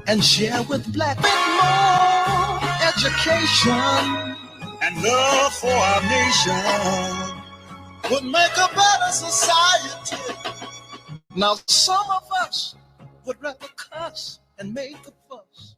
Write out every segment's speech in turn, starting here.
and share with black more education and love for our nation would make a better society. Now some of us would rather cuss and make a fuss.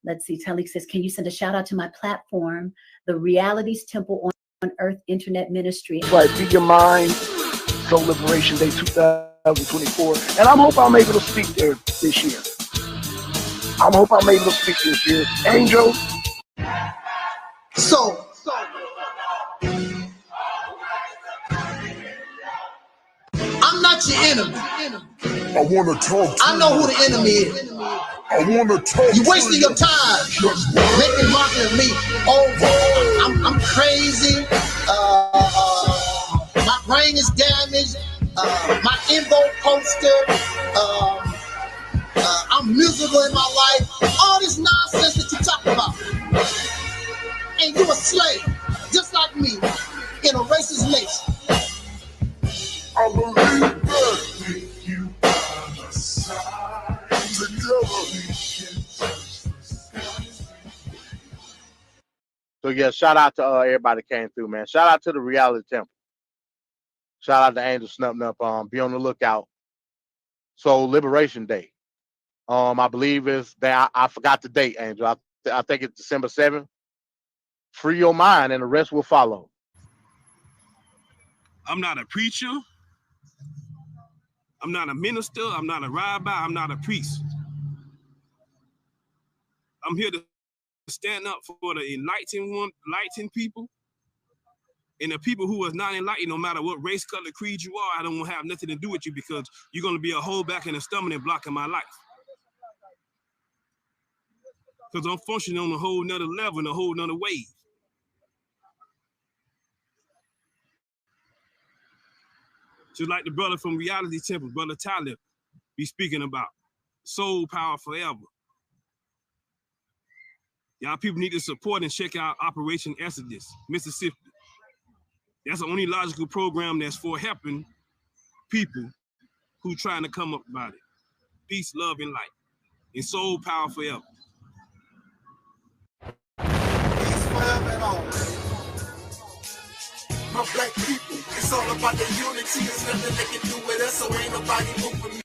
Let's see, Taalik says, can you send a shout out to my platform, the Realities Temple on Earth Internet Ministry? Right, Be Your Mind, Soul Liberation Day 2024. And I hope I'm able to speak there this year. Angel. So I'm not your enemy. I want to talk to I know who the enemy is. I want to talk. You're wasting your time making mockery of me. Oh, I'm crazy. My brain is damaged. My EnVogue poster. I'm miserable in my life. All this nonsense that you talk about. And you a slave, just like me, in a racist nation. I believe that with you by my side, together. So yeah, shout out to everybody that came through, man. Shout out to the Reality Temple. Shout out to Angel Snubbing Up. Be on the lookout. So Liberation Day. I believe is that I forgot the date, Angel. I think it's December 7th. Free your mind, and the rest will follow. I'm not a preacher. I'm not a minister. I'm not a rabbi. I'm not a priest. I'm here to stand up for the enlightened people, and the people who are not enlightened, no matter what race, color, creed you are. I don't want to have nothing to do with you because you're going to be a hole back in the stumbling block in my life. Because I'm functioning on a whole nother level and a whole nother wave. Just like the brother from Reality Temple, Brother Taalib, be speaking about. Soul power forever. Y'all people need to support and check out Operation Exodus, Mississippi. That's the only logical program that's for helping people who trying to come up about it. Peace, love, and light. And soul power forever. Peace forever and always. My black people, it's all about the unity. There's nothing they can do with us, so ain't nobody moving me.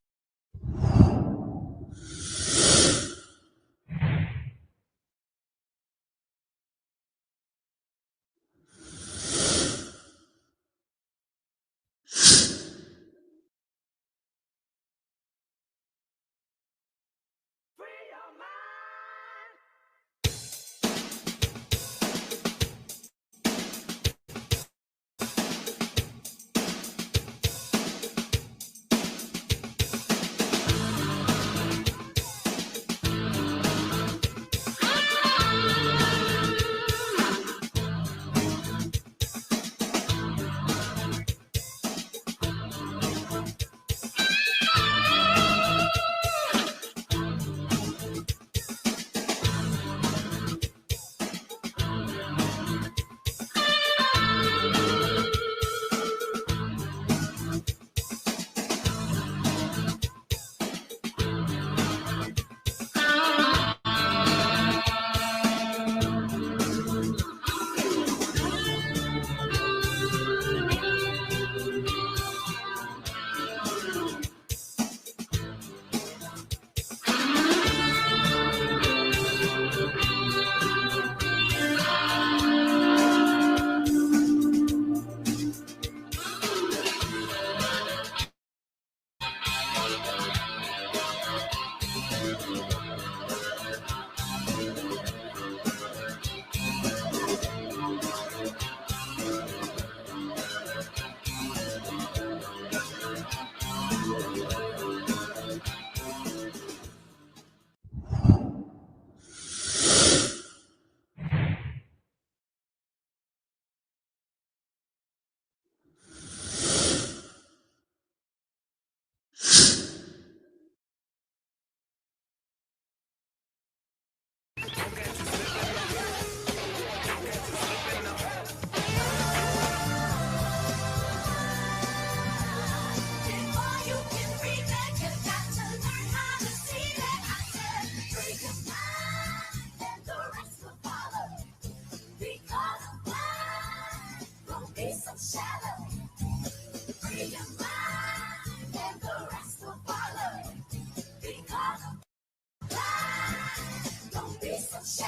in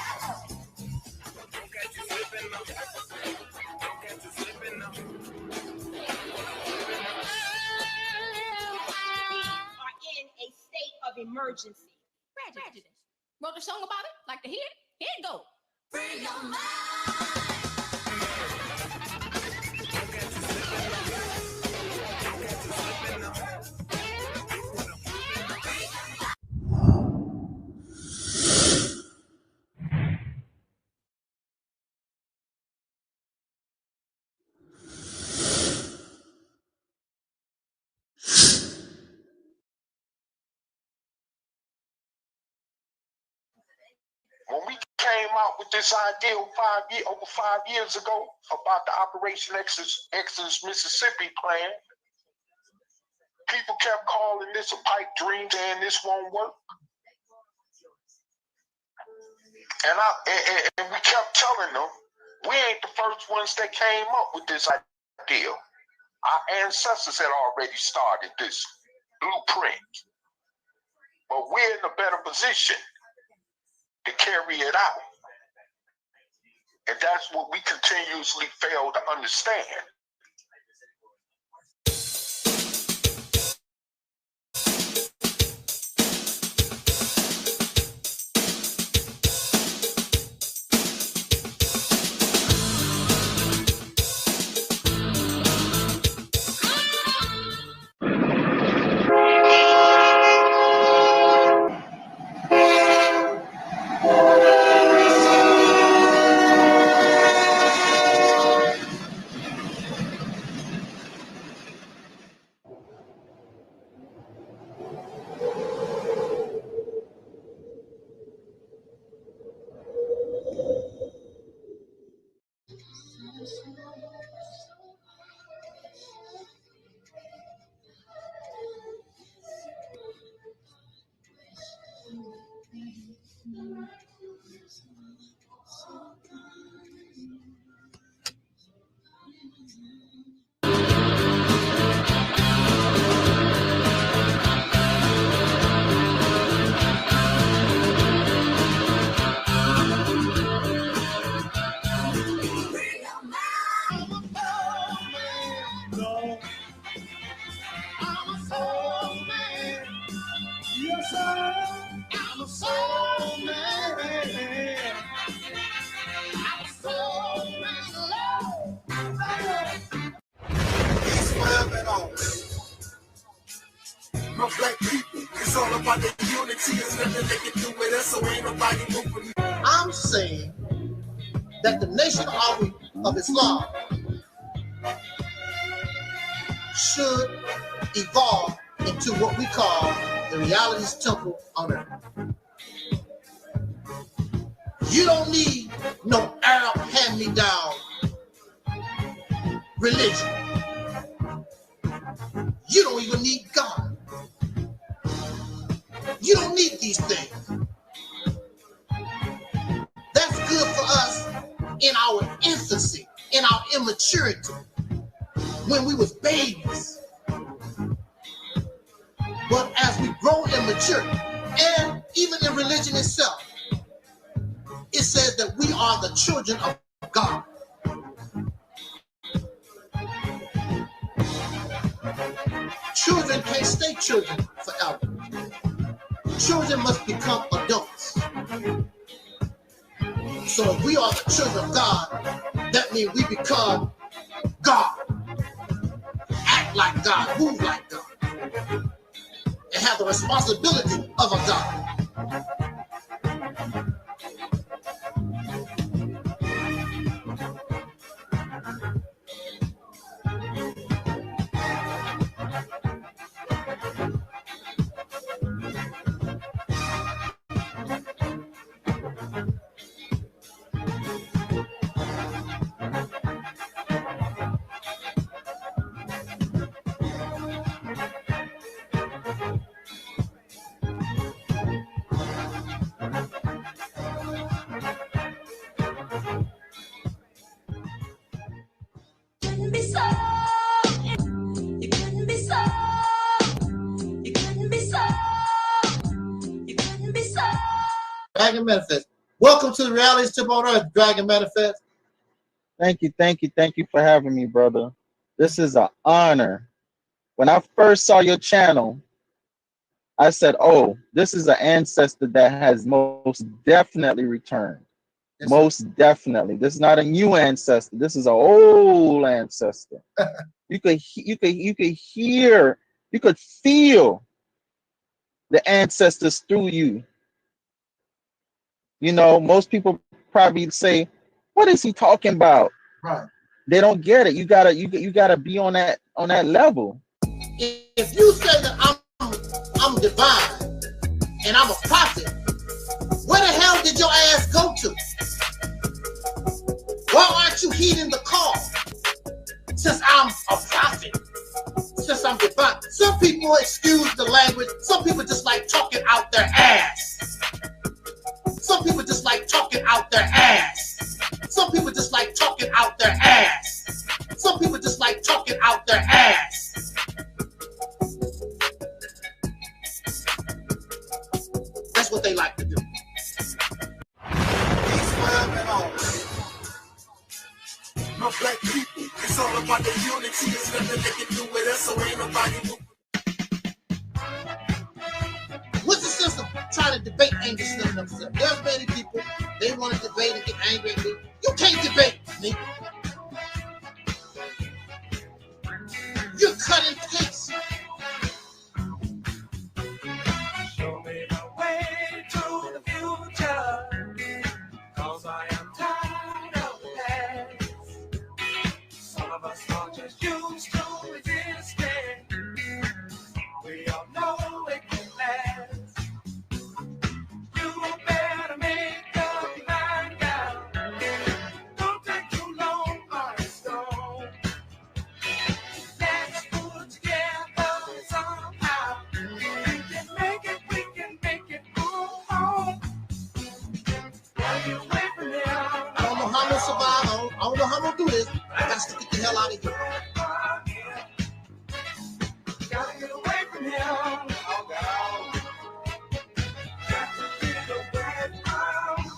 a state of emergency. Prejudice. Wrote a song about it? Like to hear it? Here it goes. Free your mind. When we came out with this idea over 5 years ago about the Operation Exodus Mississippi plan, people kept calling this a pipe dream, saying this won't work. And we kept telling them, we ain't the first ones that came up with this idea. Our ancestors had already started this blueprint. But we're in a better position to carry it out. And that's what we continuously fail to understand. I'm saying that the Nation Army of Islam should evolve into what we call the realities temple on earth. You don't need no Arab hand-me-down religion. You don't even need God. You don't need these things. That's good for us in our infancy, in our immaturity, when we was babies. But as we grow and mature, and even in religion itself, it says that we are the children of God. Children can't stay children forever. Children must become adults. So if we are the children of God, that means we become God. Act like God, move like God, and have the responsibility of a God. Back in manifest. Welcome to the Reality Temple on Earth, Dragon Manifest. Thank you for having me, brother. This is an honor. When I first saw your channel, I said, oh, this is an ancestor that has most definitely returned. Yes, most definitely. This is not a new ancestor. This is an old ancestor. You could hear, you could feel the ancestors through you. You know, most people probably say, what is he talking about? Right. They don't get it. You gotta be on that level. If you say that I'm divine and I'm a prophet, where the hell did your ass go to? Why aren't you heeding the call? Since I'm a prophet, since I'm divine. Some people, excuse the language, some people just like talking out their ass. Some people just like talking out their ass. Some people just like talking out their ass. Some people just like talking out their ass. That's what they like to do. My black people, it's all about the unity. It's nothing they can do with us, so ain't nobody moving. What's the sense of trying to debate angry slim themselves? There's many people, they want to debate and get angry at me. You can't debate me. You're cut and paste. Show me the way to the future, cause I am tired of the past. Some of us are just used to resisting. We all know it can last. You better make up your mind now. Don't take too long, or it's gone. Let's put together somehow. We can make it move on. While you wait for me, I don't know how I'm gonna survive. I don't know how I'm gonna do this. I got to get the hell out of here. gotta get away from him. Oh, God. Got to get away from him.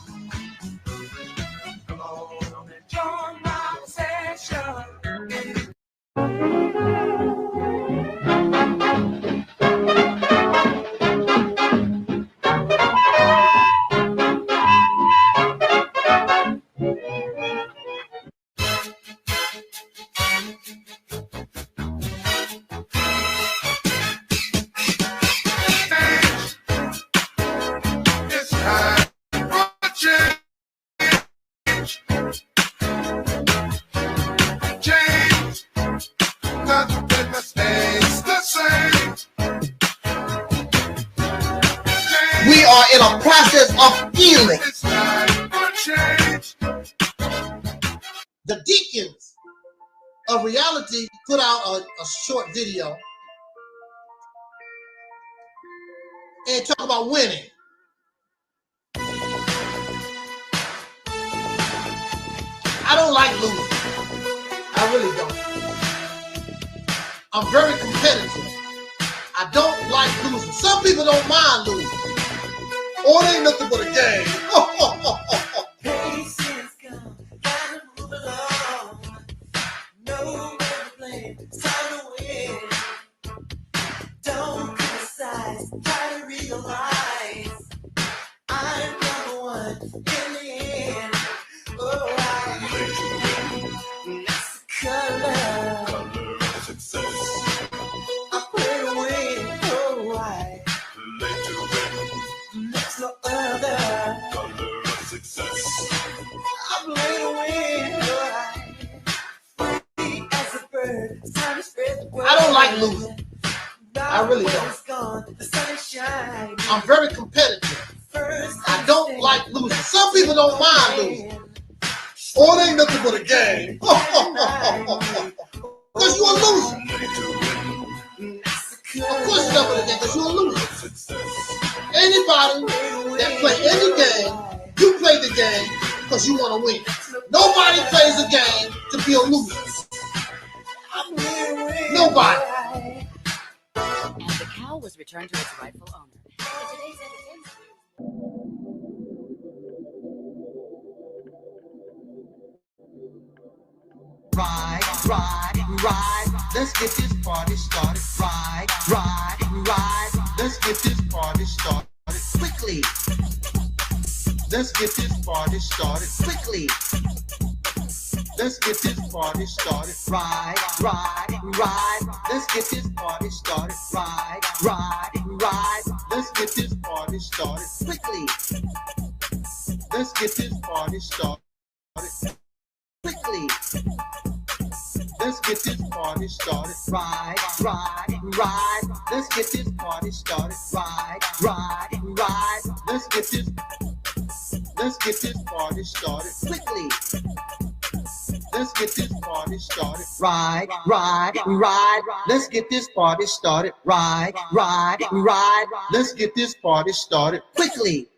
Come on and join my session. It's time for change. Change doesn't mean the stays the same. Change. We are in a process of healing. It's time for change. The Deacons of Reality put out a short video and talk about winning. I don't like losing. I really don't. I'm very competitive. I don't like losing. Some people don't mind losing. Oh, it ain't nothing but a game. Patience come, gotta move along. No better plan, it's time to win. Don't criticize, try to realize I'm number one in the end. Oh, that's the color of success. I play to win, oh, I there's no other color of success. I play to win, oh, I free as a bird. It's time to spread the word. I don't like losing. I really don't. Gone, the sun is shining. I'm very competitive. I don't like losing. Some people don't mind losing. Oh, it ain't nothing but a game. Because you're a loser. Of course it's not but a game because you're a loser. Anybody that play any game, you play the game because you want to win. Nobody plays a game to be a loser. Nobody. And the cow was returned to its rightful owner. In today's entertainment. ride. Let's get this party started. Ride. Let's get this party started quickly. Let's get this party started quickly. Let's get this party started. Ride. Let's get this party started. Ride. Let's get this party started quickly. Let's get this party started quickly. Let's get this party started. Ride. Let's get this party started. Ride. Let's get this party started quickly. Let's get this party started. Ride. Let's get this party started. Ride. Let's get this party started quickly.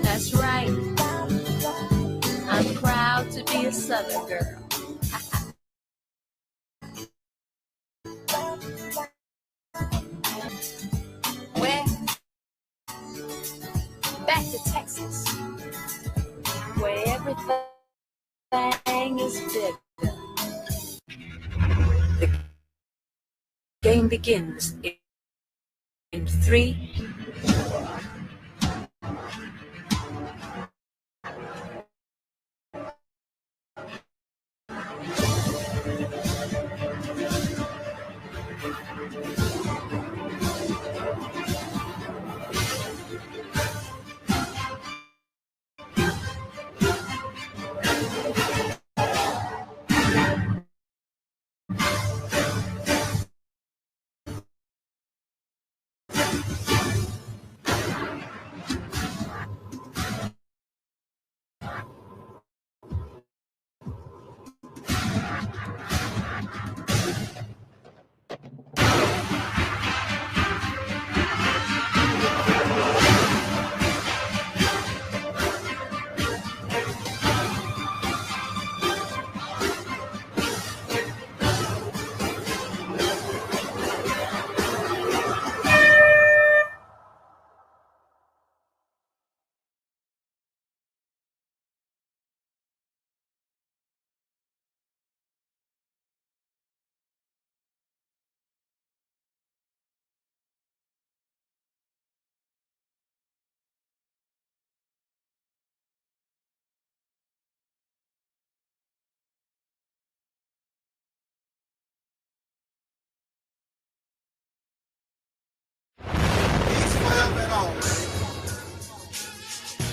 That's right. I'm proud to be a Southern girl. Well, back to Texas, where everything is bigger. The game begins in 3.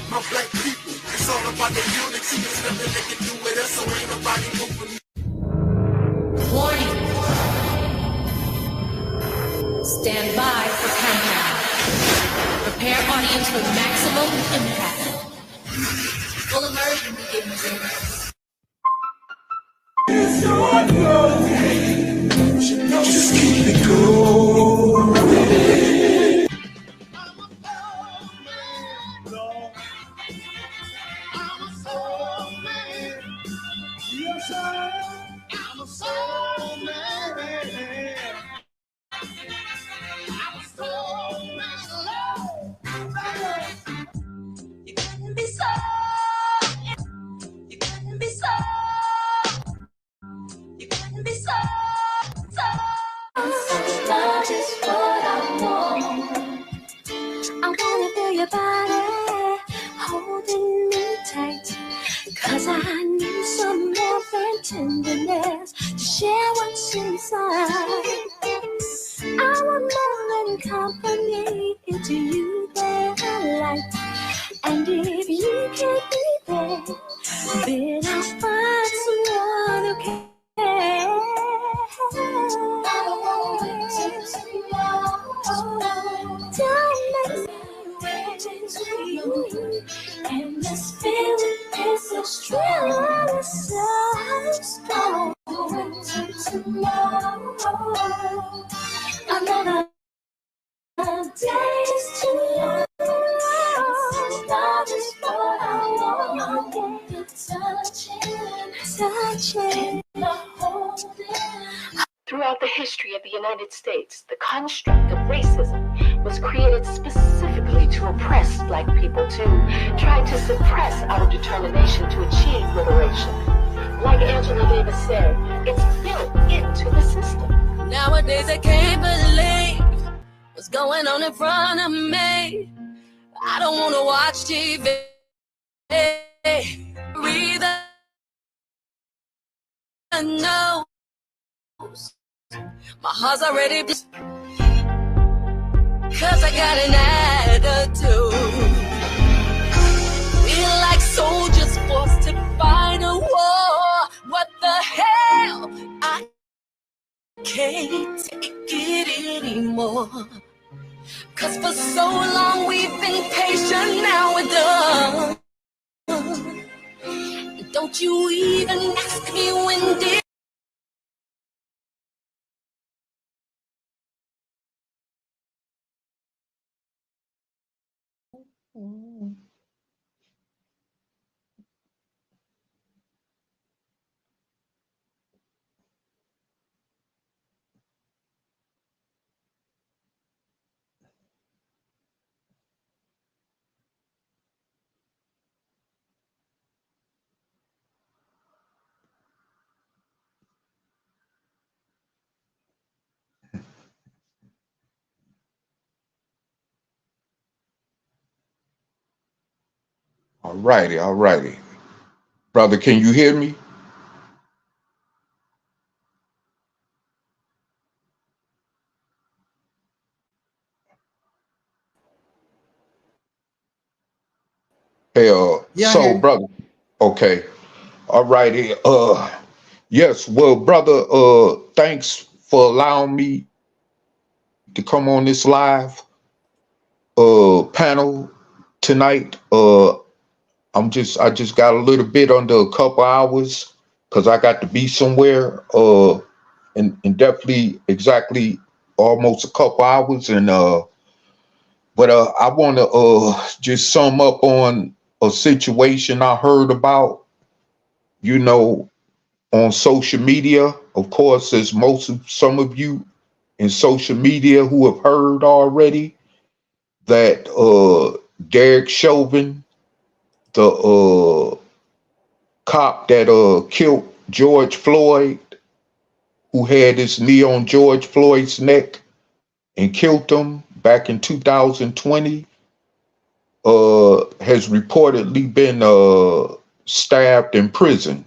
My black people, it's all about the unity. There's nothing they can do with us, so ain't nobody moving. Warning. Stand by for countdown. Prepare audience for maximum impact. Full immersion begins in. It's your game. Just keep it going. I'm a soul man. I'm a soul man. You couldn't be so. You couldn't be so. You couldn't be so. Love is what I want. I wanna feel your body holding me tight. 'Cause I need some more than tenderness. still ourselves going to tomorrow. Another day's too long. Love is what I want. Touching, not holding. Throughout the history of the United States, the construct of racism was created specifically to oppress Black people, to try to suppress our determination to achieve liberation. Like Angela Davis said, it's built into the system. Nowadays I can't believe what's going on in front of me. I don't want to watch TV. Read the news. My heart's already cause I got an attitude. We're like soldiers forced to fight a war. What the hell? I can't take it anymore. Cause for so long we've been patient, now we're done. Don't you even ask me when did. All righty, all righty. Brother, can you hear me? Hey, Yeah, I so hear you. brother, okay. All righty. Yes, well, brother, thanks for allowing me to come on this live panel tonight. I just got a little bit under a couple hours because I got to be somewhere and definitely exactly almost a couple hours. And but I want to just sum up on a situation I heard about, you know, on social media. Of course, as some of you in social media who have heard already that Chauvin, the cop that killed George Floyd, who had his knee on George Floyd's neck and killed him back in 2020, has reportedly been stabbed in prison.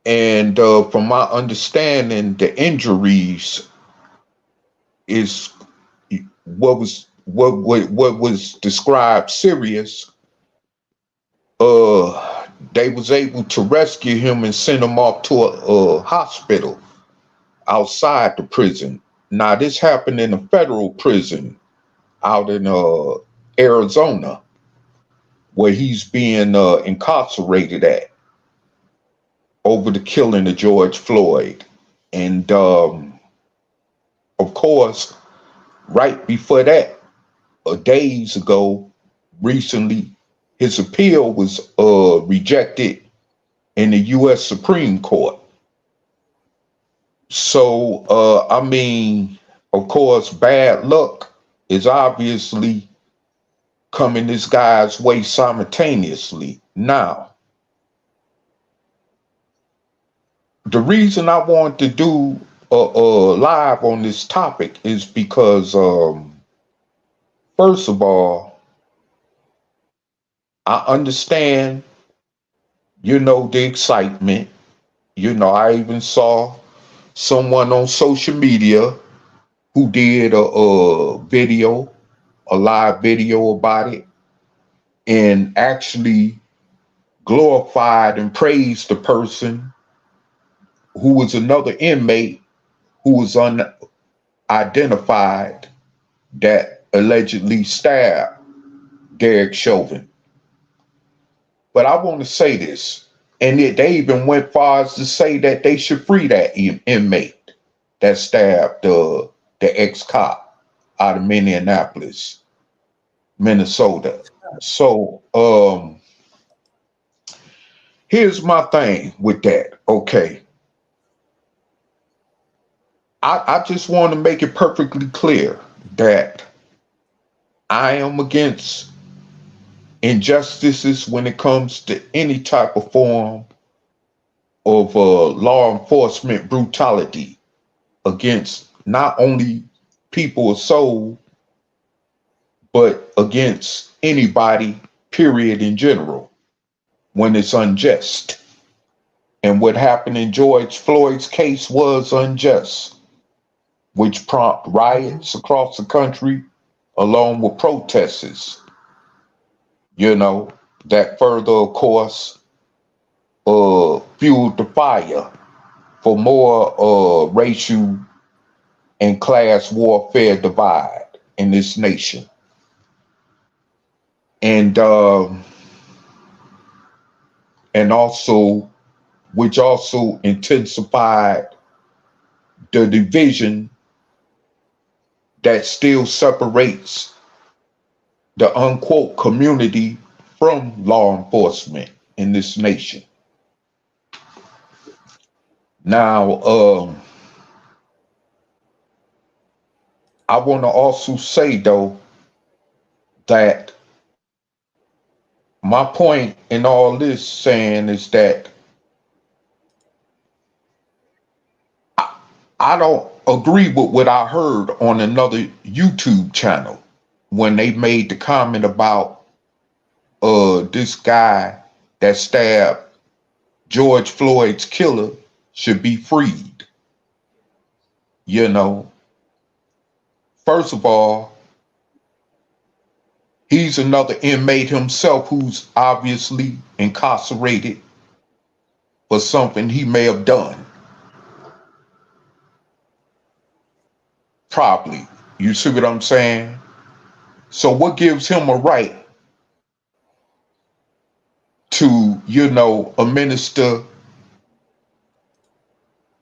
And from my understanding, the injuries is what was described serious. They was able to rescue him and send him off to a hospital outside the prison. Now this happened in a federal prison out in Arizona, where he's being incarcerated at over the killing of George Floyd. And of course, right before that, days ago, recently, his appeal was rejected in the U.S. Supreme Court. So, I mean, of course, bad luck is obviously coming this guy's way simultaneously. Now, the reason I want to do live on this topic is because, first of all, I understand, you know, the excitement. You know, I even saw someone on social media who did a video, a live video about it, and actually glorified and praised the person who was another inmate who was unidentified that allegedly stabbed Chauvin. But I want to say this, and they even went far as to say that they should free that inmate that stabbed the ex-cop out of Minneapolis, Minnesota. So here's my thing with that. Okay, I just want to make it perfectly clear that I am against injustices when it comes to any type of form of law enforcement brutality against not only people of soul, but against anybody, period, in general, when it's unjust. And what happened in George Floyd's case was unjust, which prompted riots across the country, along with protests, you know, that further, of course, fueled the fire for more racial and class warfare divide in this nation. And also, which also intensified the division that still separates the unquote community from law enforcement in this nation. Now, I want to also say, though, that my point in all this saying is that I don't agree with what I heard on another YouTube channel when they made the comment about this guy that stabbed George Floyd's killer should be freed. You know, first of all, he's another inmate himself who's obviously incarcerated for something he may have done. Probably. You see what I'm saying? So what gives him a right to, you know, administer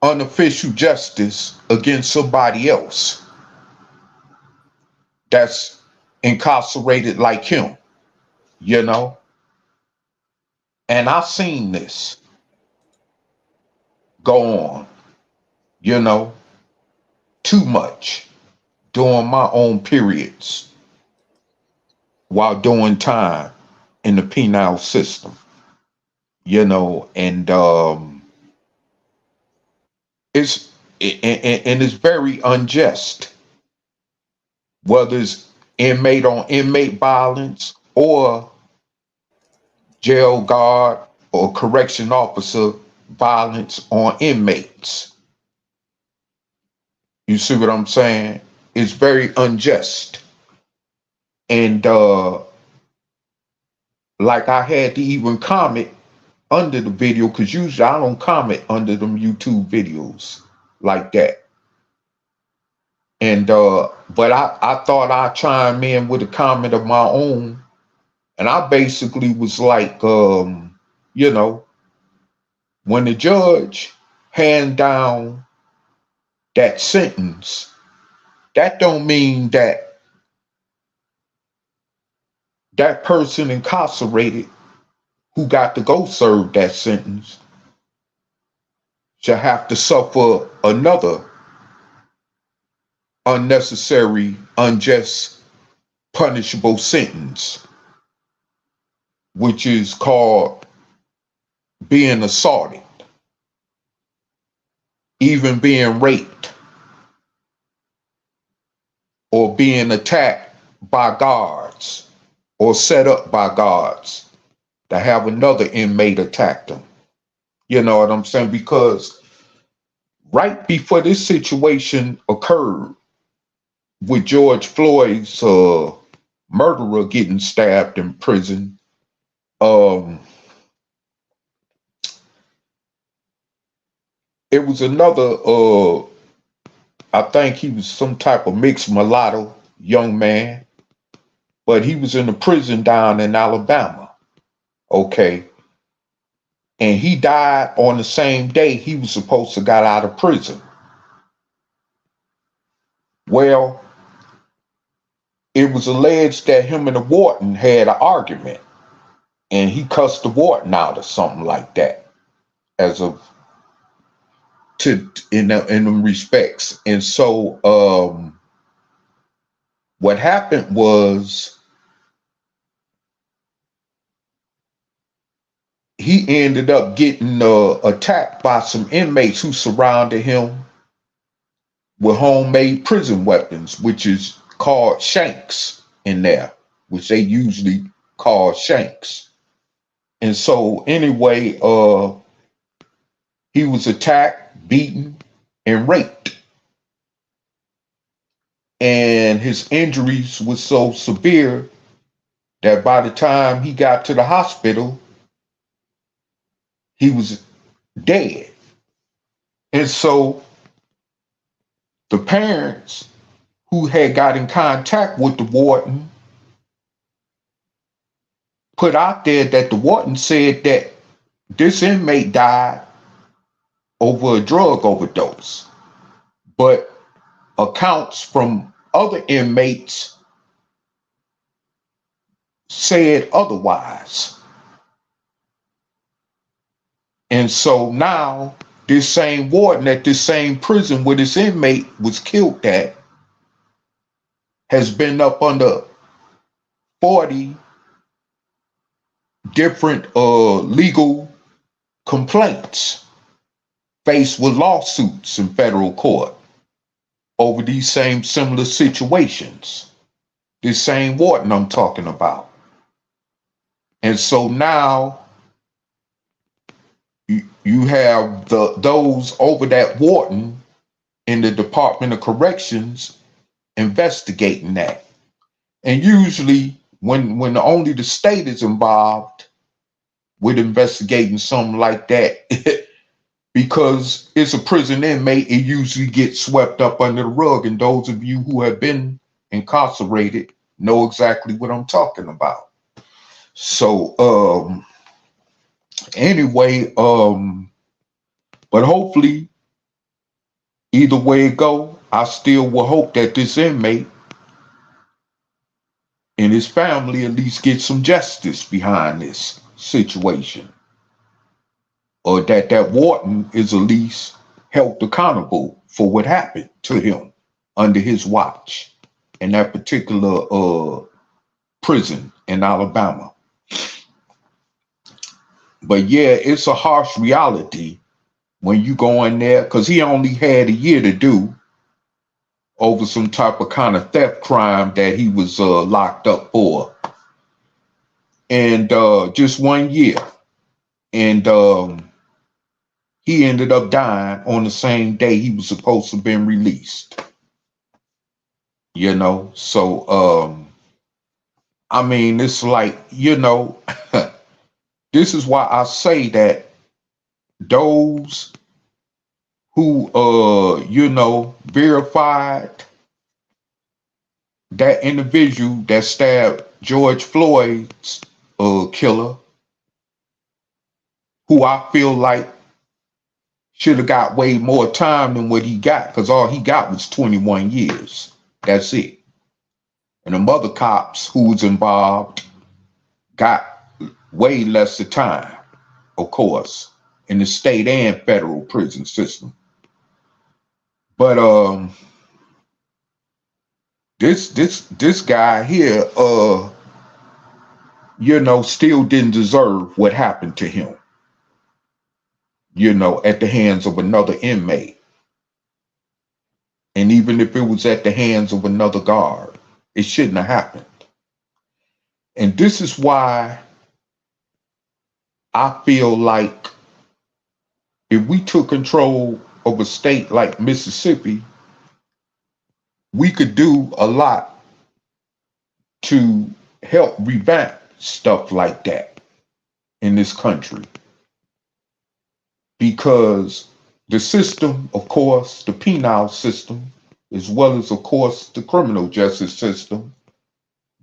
unofficial justice against somebody else that's incarcerated like him, you know? And I've seen this go on, you know, too much during my own periods while doing time in the penal system, you know, and it's very unjust, whether it's inmate on inmate violence or jail guard or correction officer violence on inmates. You see what I'm saying? It's very unjust. And like I had to even comment under the video, because usually I don't comment under them YouTube videos like that. And but I thought I'd chime in with a comment of my own. And I basically was like, you know, when the judge hand down that sentence, that don't mean that that person incarcerated who got to go serve that sentence should have to suffer another unnecessary, unjust, punishable sentence, which is called being assaulted, even being raped, or being attacked by guards or set up by guards to have another inmate attack them. You know what I'm saying? Because right before this situation occurred with George Floyd's murderer getting stabbed in prison, it was another, I think he was some type of mixed mulatto young man, but he was in a prison down in Alabama. Okay. And he died on the same day he was supposed to got out of prison. Well, it was alleged that him and the warden had an argument, and he cussed the warden out or something like that, as of in them respects. And so what happened was he ended up getting attacked by some inmates who surrounded him with homemade prison weapons, which is called shanks in there, which they usually call shanks. And so anyway, he was attacked, beaten, and raped. And his injuries were so severe that by the time he got to the hospital, he was dead. And so the parents who had got in contact with the warden put out there that the warden said that this inmate died over a drug overdose, but accounts from other inmates said otherwise. And so now this same warden at this same prison where this inmate was killed at has been up under 40 different legal complaints, faced with lawsuits in federal court over these same similar situations. This same warden I'm talking about. And so now you have those over that warden in the Department of Corrections investigating that. And usually when only the state is involved with investigating something like that, because it's a prison inmate, it usually gets swept up under the rug. And those of you who have been incarcerated know exactly what I'm talking about. So anyway, but hopefully, either way it go, I still will hope that this inmate and his family at least get some justice behind this situation, or that warden is at least held accountable for what happened to him under his watch in that particular prison in Alabama. But yeah, it's a harsh reality when you go in there, because he only had a year to do over some type of kind of theft crime that he was locked up for. And just 1 year. And he ended up dying on the same day he was supposed to have been released. You know, so I mean, it's like, you know, this is why I say that those who, you know, verified that individual that stabbed George Floyd's killer, who I feel like should have got way more time than what he got, because all he got was 21 years. That's it. And the other cops who was involved got way less of time, of course, in the state and federal prison system. But this guy here, you know, still didn't deserve what happened to him, you know, at the hands of another inmate. And even if it was at the hands of another guard, it shouldn't have happened. And this is why I feel like if we took control of a state like Mississippi, we could do a lot to help revamp stuff like that in this country. Because the system, of course, the penal system, as well as, of course, the criminal justice system,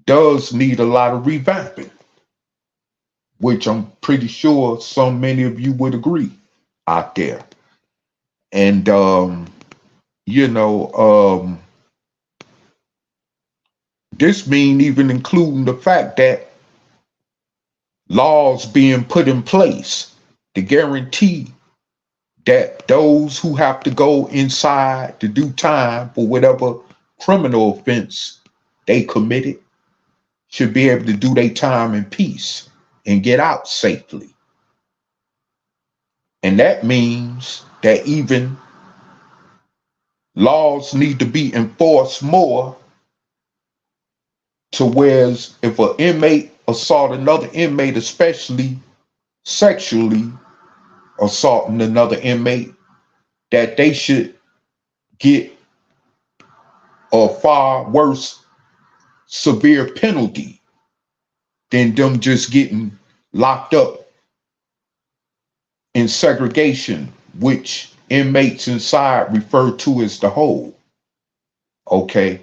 does need a lot of revamping. which I'm pretty sure many of you would agree out there. And, this means even including the fact that laws being put in place to guarantee that those who have to go inside to do time for whatever criminal offense they committed should be able to do their time in peace and get out safely. And that means that even laws need to be enforced more, to whereas if an inmate assault another inmate, especially sexually assaulting another inmate, that they should get a far worse severe penalty than them just getting locked up in segregation, which inmates inside refer to as the hole. Okay.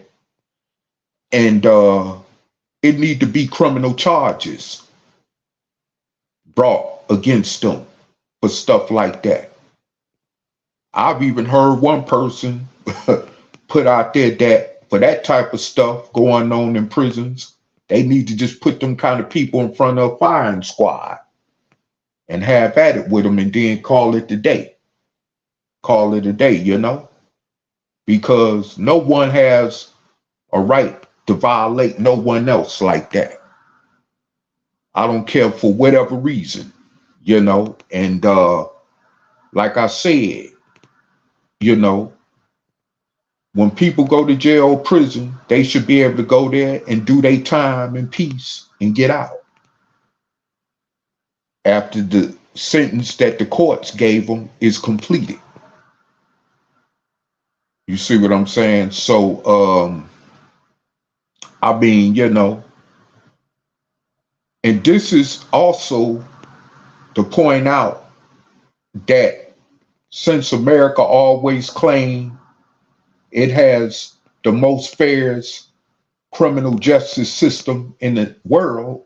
And it need to be criminal charges brought against them for stuff like that. I've even heard one person put out there that for that type of stuff going on in prisons, they need to just put them kind of people in front of a firing squad and have at it with them and then call it a day. Call it a day, because no one has a right to violate no one else like that. I don't care for whatever reason, and like I said, when people go to jail or prison, they should be able to go there and do their time in peace and get out after the sentence that the courts gave them is completed. You see what I'm saying? So, I mean, and this is also to point out that since America always claimed it has the most fairest criminal justice system in the world,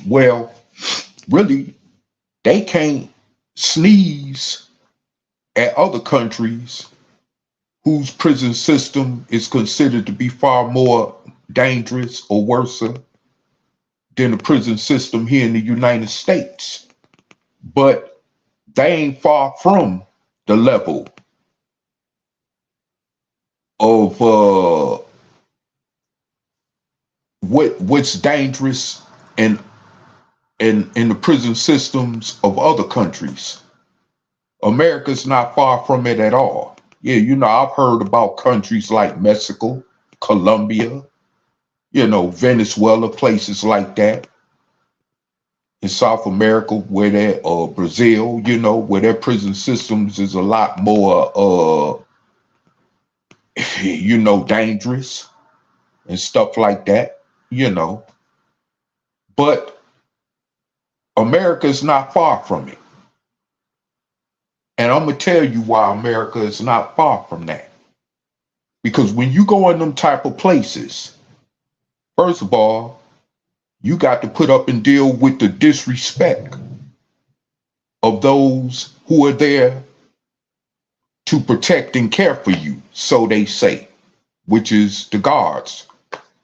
well, really, they can't sneeze at other countries whose prison system is considered to be far more dangerous or worse than the prison system here in the United States. But they ain't far from the level of what's dangerous in the prison systems of other countries. America's not far from it at all. Yeah, I've heard about countries like Mexico, Colombia, Venezuela, places like that. In South America, where they're, Brazil, where their prison systems is a lot more, dangerous and stuff like that, But America's not far from it. And I'm going to tell you why America is not far from that. Because when you go in them type of places, first of all, you got to put up and deal with the disrespect of those who are there to protect and care for you, so they say, which is the guards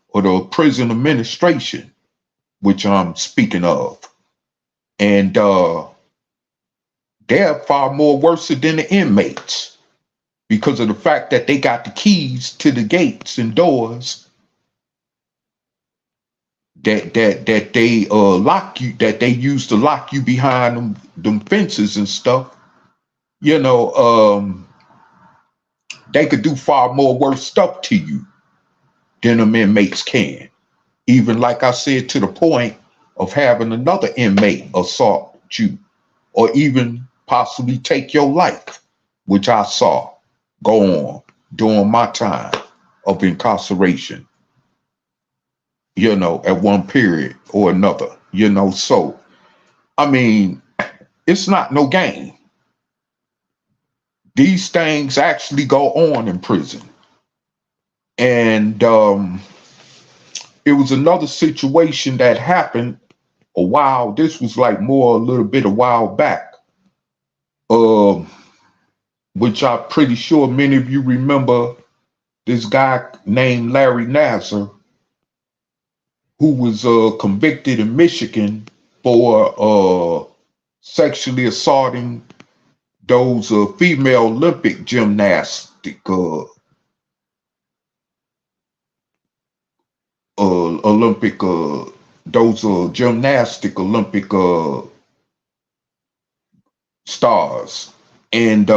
or the prison administration, which I'm speaking of. And they're far more worse than the inmates because of the fact that they got the keys to the gates and doors that they lock you, that they use to lock you behind them fences and stuff. They could do far more worse stuff to you than them inmates can. Even like I said, to the point of having another inmate assault you or even possibly take your life, which I saw go on during my time of incarceration, at one period or another, So, I mean, it's not no game. These things actually go on in prison. And it was another situation that happened this was like more a little bit a while back, which I'm pretty sure many of you remember this guy named Larry Nassar, who was convicted in Michigan for sexually assaulting those female Olympic gymnastic gymnastic Olympic stars, and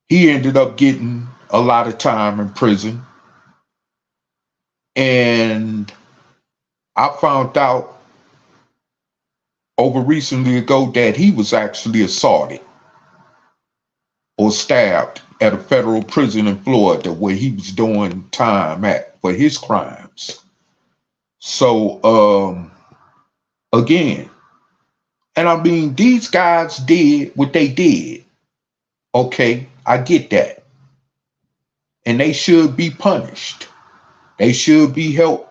he ended up getting a lot of time in prison. And I found out over recently ago that he was actually assaulted or stabbed at a federal prison in Florida where he was doing time at for his crimes. So again, and I mean, these guys did what they did. Okay, I get that. And they should be punished. They should be held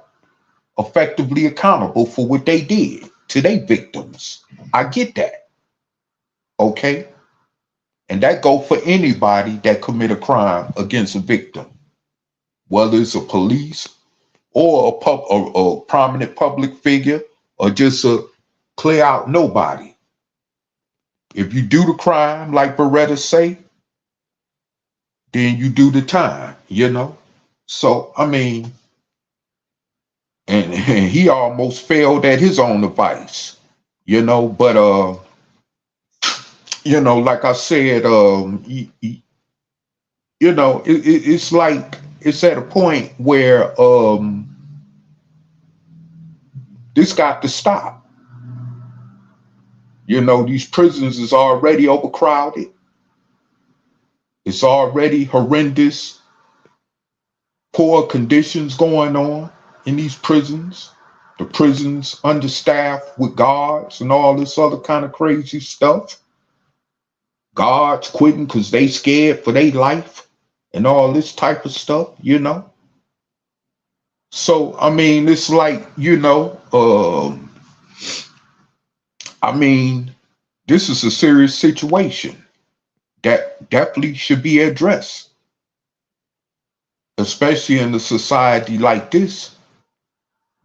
effectively accountable for what they did to their victims. I get that. Okay? And that go for anybody that commit a crime against a victim, whether it's a police or a prominent public figure or just a clear out nobody. If you do the crime, like Beretta say, then you do the time, you know? So, I mean, and he almost failed at his own advice, you know, but, you know, like I said, you know, it's like, it's at a point where this got to stop. You know, these prisons is already overcrowded. It's already horrendous, poor conditions going on in these prisons. The prisons understaffed with guards and all this other kind of crazy stuff. Guards quitting because they scared for their life and all this type of stuff, you know. So, I mean, it's like, you know, I mean, this is a serious situation that definitely should be addressed, especially in a society like this,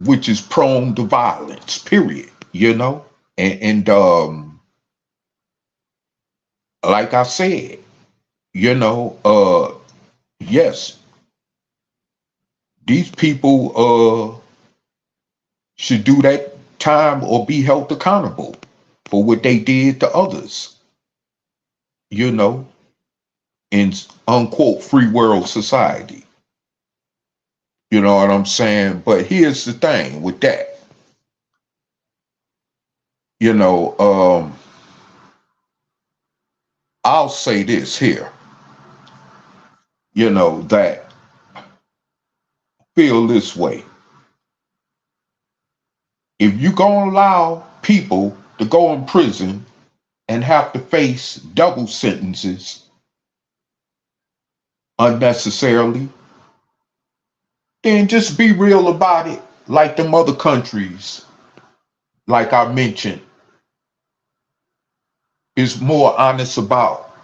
which is prone to violence, period, you know? And like I said, you know, yes, these people should do that time or be held accountable for what they did to others, you know, in unquote free world society. You know what I'm saying? But here's the thing with that. You know, I'll say this here, you know, that feel this way. If you're going to allow people to go in prison and have to face double sentences unnecessarily, then just be real about it, like them other countries, like I mentioned, is more honest about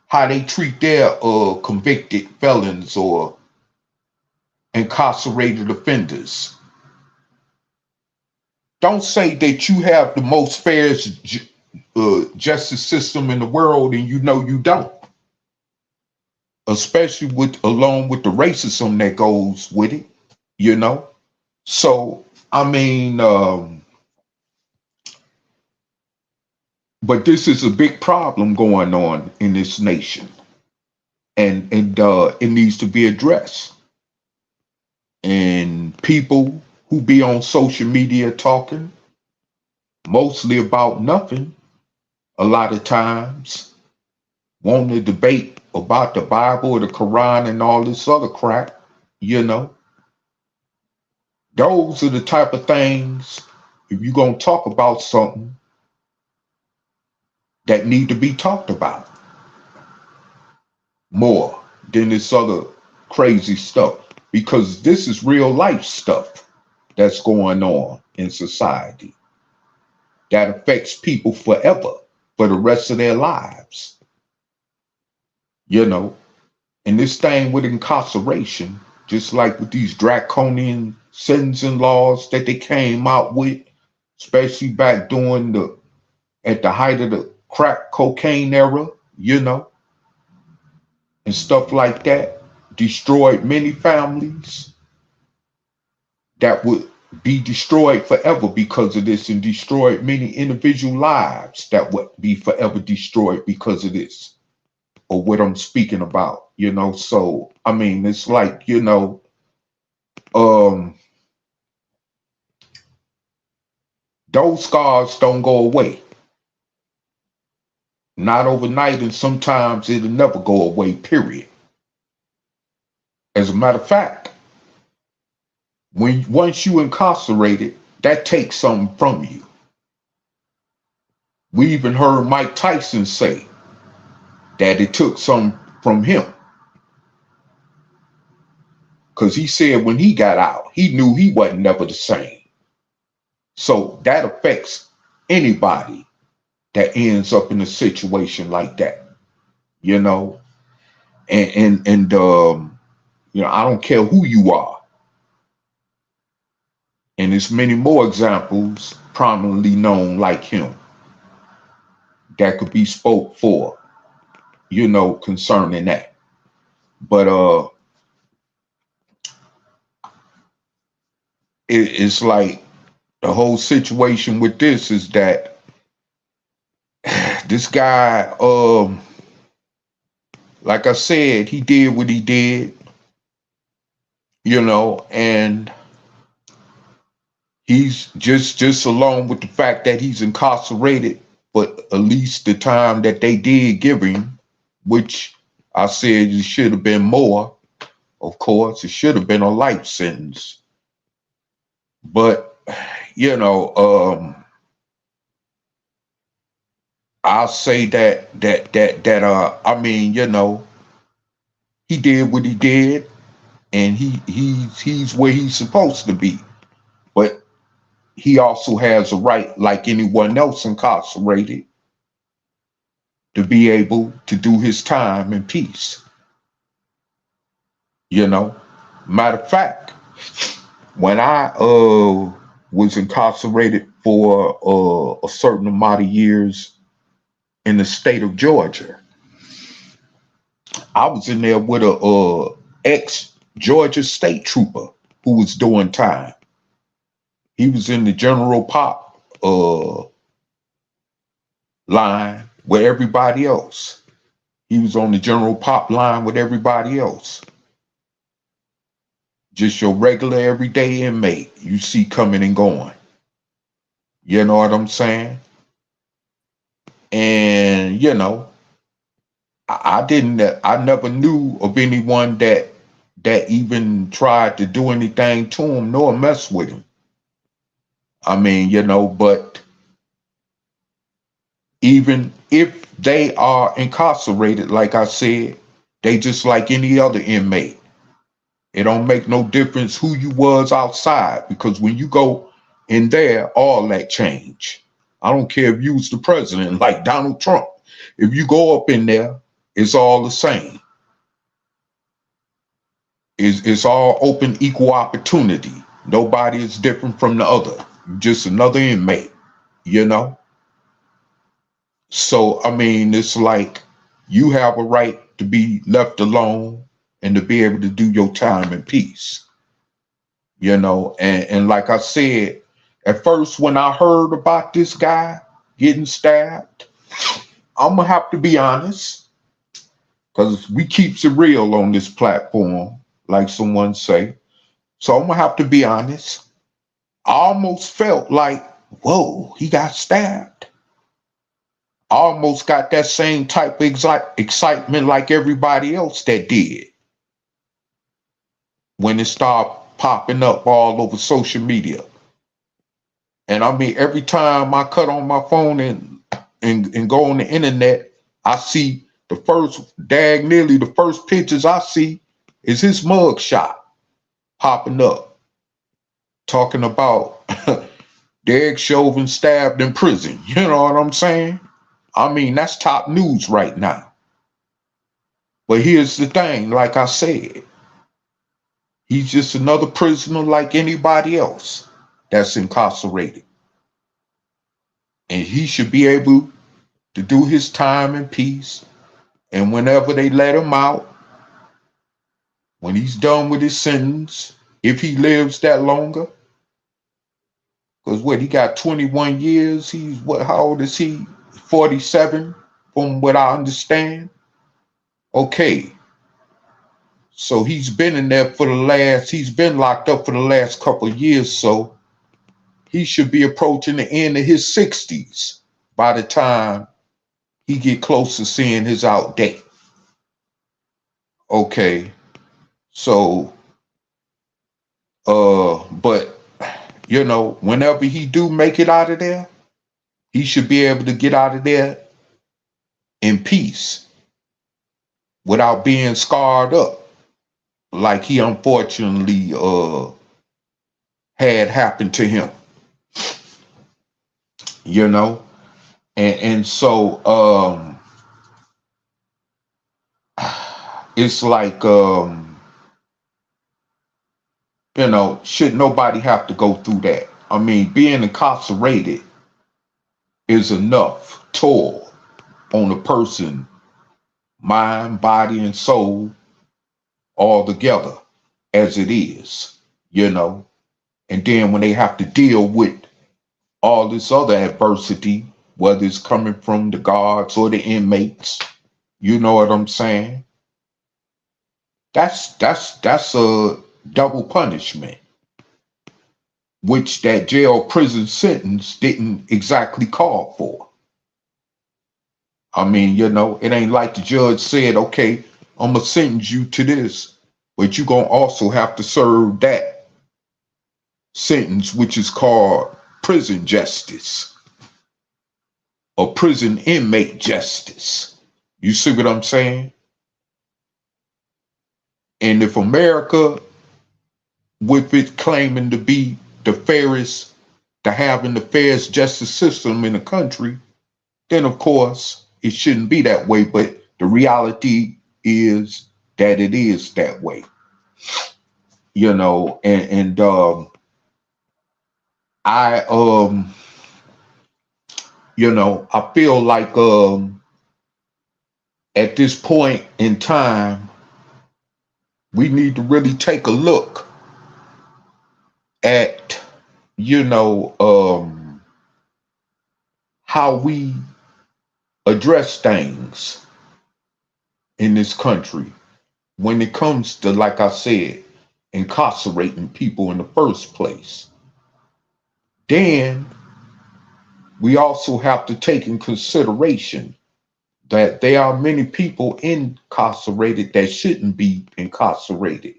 how they treat their convicted felons or incarcerated offenders. Don't say that you have the most fair justice system in the world and you know you don't. Especially along with the racism that goes with it, you know? So, I mean, but this is a big problem going on in this nation. And it needs to be addressed. And people who be on social media talking mostly about nothing, a lot of times, want to debate about the Bible or the Quran and all this other crap, you know. Those are the type of things, if you're going to talk about something, that need to be talked about more than this other crazy stuff, because this is real life stuff that's going on in society. that affects people forever, for the rest of their lives. You know, and this thing with incarceration, just like with these draconian sentencing laws that they came out with, especially back during at the height of the crack cocaine era, you know, and stuff like that, destroyed many families that would be destroyed forever because of this, and destroyed many individual lives that would be forever destroyed because of this, or what I'm speaking about, you know. So, I mean, it's like, you know, those scars don't go away. Not overnight, and sometimes it'll never go away, period. As a matter of fact, once you incarcerated, that takes something from you. We even heard Mike Tyson say that it took something from him. Because he said when he got out, he knew he wasn't never the same. So that affects anybody that ends up in a situation like that, you know, and you know, I don't care who you are. And there's many more examples prominently known like him that could be spoke for, you know, concerning that. But it's like the whole situation with this is that this guy, like I said, he did what he did, you know, and he's just along with the fact that he's incarcerated, but at least the time that they did give him, which I said it should have been more, of course, it should have been a life sentence. But, you know, I'll say that I mean, you know, he did what he did, and he's where he's supposed to be. But he also has a right, like anyone else incarcerated, to be able to do his time in peace. You know, matter of fact, when I was incarcerated for a certain amount of years in the state of Georgia, I was in there with a ex-Georgia state trooper who was doing time. He was in the General Pop line with everybody else. He was on the General Pop line with everybody else. Just your regular everyday inmate you see coming and going. You know what I'm saying? And, you know, I never knew of anyone that even tried to do anything to him nor mess with him. I mean, you know, but even if they are incarcerated, like I said, they just like any other inmate. It don't make no difference who you was outside, because when you go in there, all that change. I don't care if you was the president like Donald Trump. If you go up in there, it's all the same. It's all open, equal opportunity. Nobody is different from the other. Just another inmate, you know? So, I mean, it's like you have a right to be left alone and to be able to do your time in peace, you know? And like I said, at first, when I heard about this guy getting stabbed, I'm gonna have to be honest, because we keeps it real on this platform, like someone say. So I'm gonna have to be honest. I almost felt like, whoa, he got stabbed. I almost got that same type of excitement like everybody else that did when it started popping up all over social media. And I mean, every time I cut on my phone and go on the internet, I see nearly the first pictures I see is his mug shot popping up, talking about Derek Chauvin stabbed in prison. You know what I'm saying? I mean, that's top news right now. But here's the thing, like I said, he's just another prisoner like anybody else that's incarcerated. And he should be able to do his time in peace. And whenever they let him out, when he's done with his sentence, if he lives that longer, because what, he got 21 years, he's what, how old is he? 47, from what I understand. Okay. So he's been in there he's been locked up for the last couple of years, so he should be approaching the end of his 60s by the time he get close to seeing his out date. Okay. So, but, you know, whenever he do make it out of there, he should be able to get out of there in peace without being scarred up like he unfortunately had happened to him. You know? And so it's like you know, should nobody have to go through that? I mean, being incarcerated is enough toll on a person, mind, body, and soul all together as it is, you know. And then when they have to deal with all this other adversity, whether it's coming from the guards or the inmates, you know what I'm saying? That's a double punishment, which that jail prison sentence didn't exactly call for. I mean, you know, it ain't like the judge said, okay, I'm gonna sentence you to this, but you're gonna also have to serve that sentence, which is called prison justice or prison inmate justice. You see what I'm saying? And if America, with it claiming to be the fairest, to having the fairest justice system in the country, then of course it shouldn't be that way. But the reality is that it is that way. You know, and I you know, I feel like at this point in time, we need to really take a look at, you know, how we address things in this country when it comes to, like I said, incarcerating people in the first place. Then we also have to take in consideration that there are many people incarcerated that shouldn't be incarcerated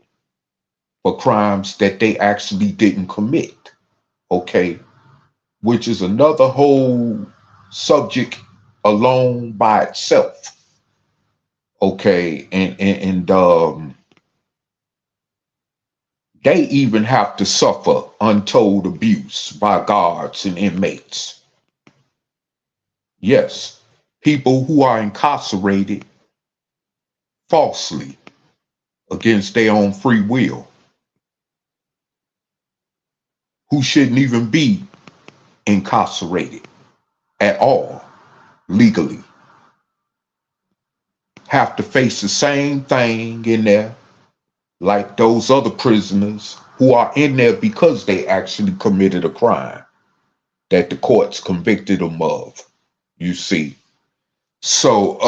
for crimes that they actually didn't commit. Okay, which is another whole subject alone by itself. Okay, and they even have to suffer untold abuse by guards and inmates. Yes, people who are incarcerated falsely against their own free will, who shouldn't even be incarcerated at all legally, have to face the same thing in there like those other prisoners who are in there because they actually committed a crime that the courts convicted them of, you see. So,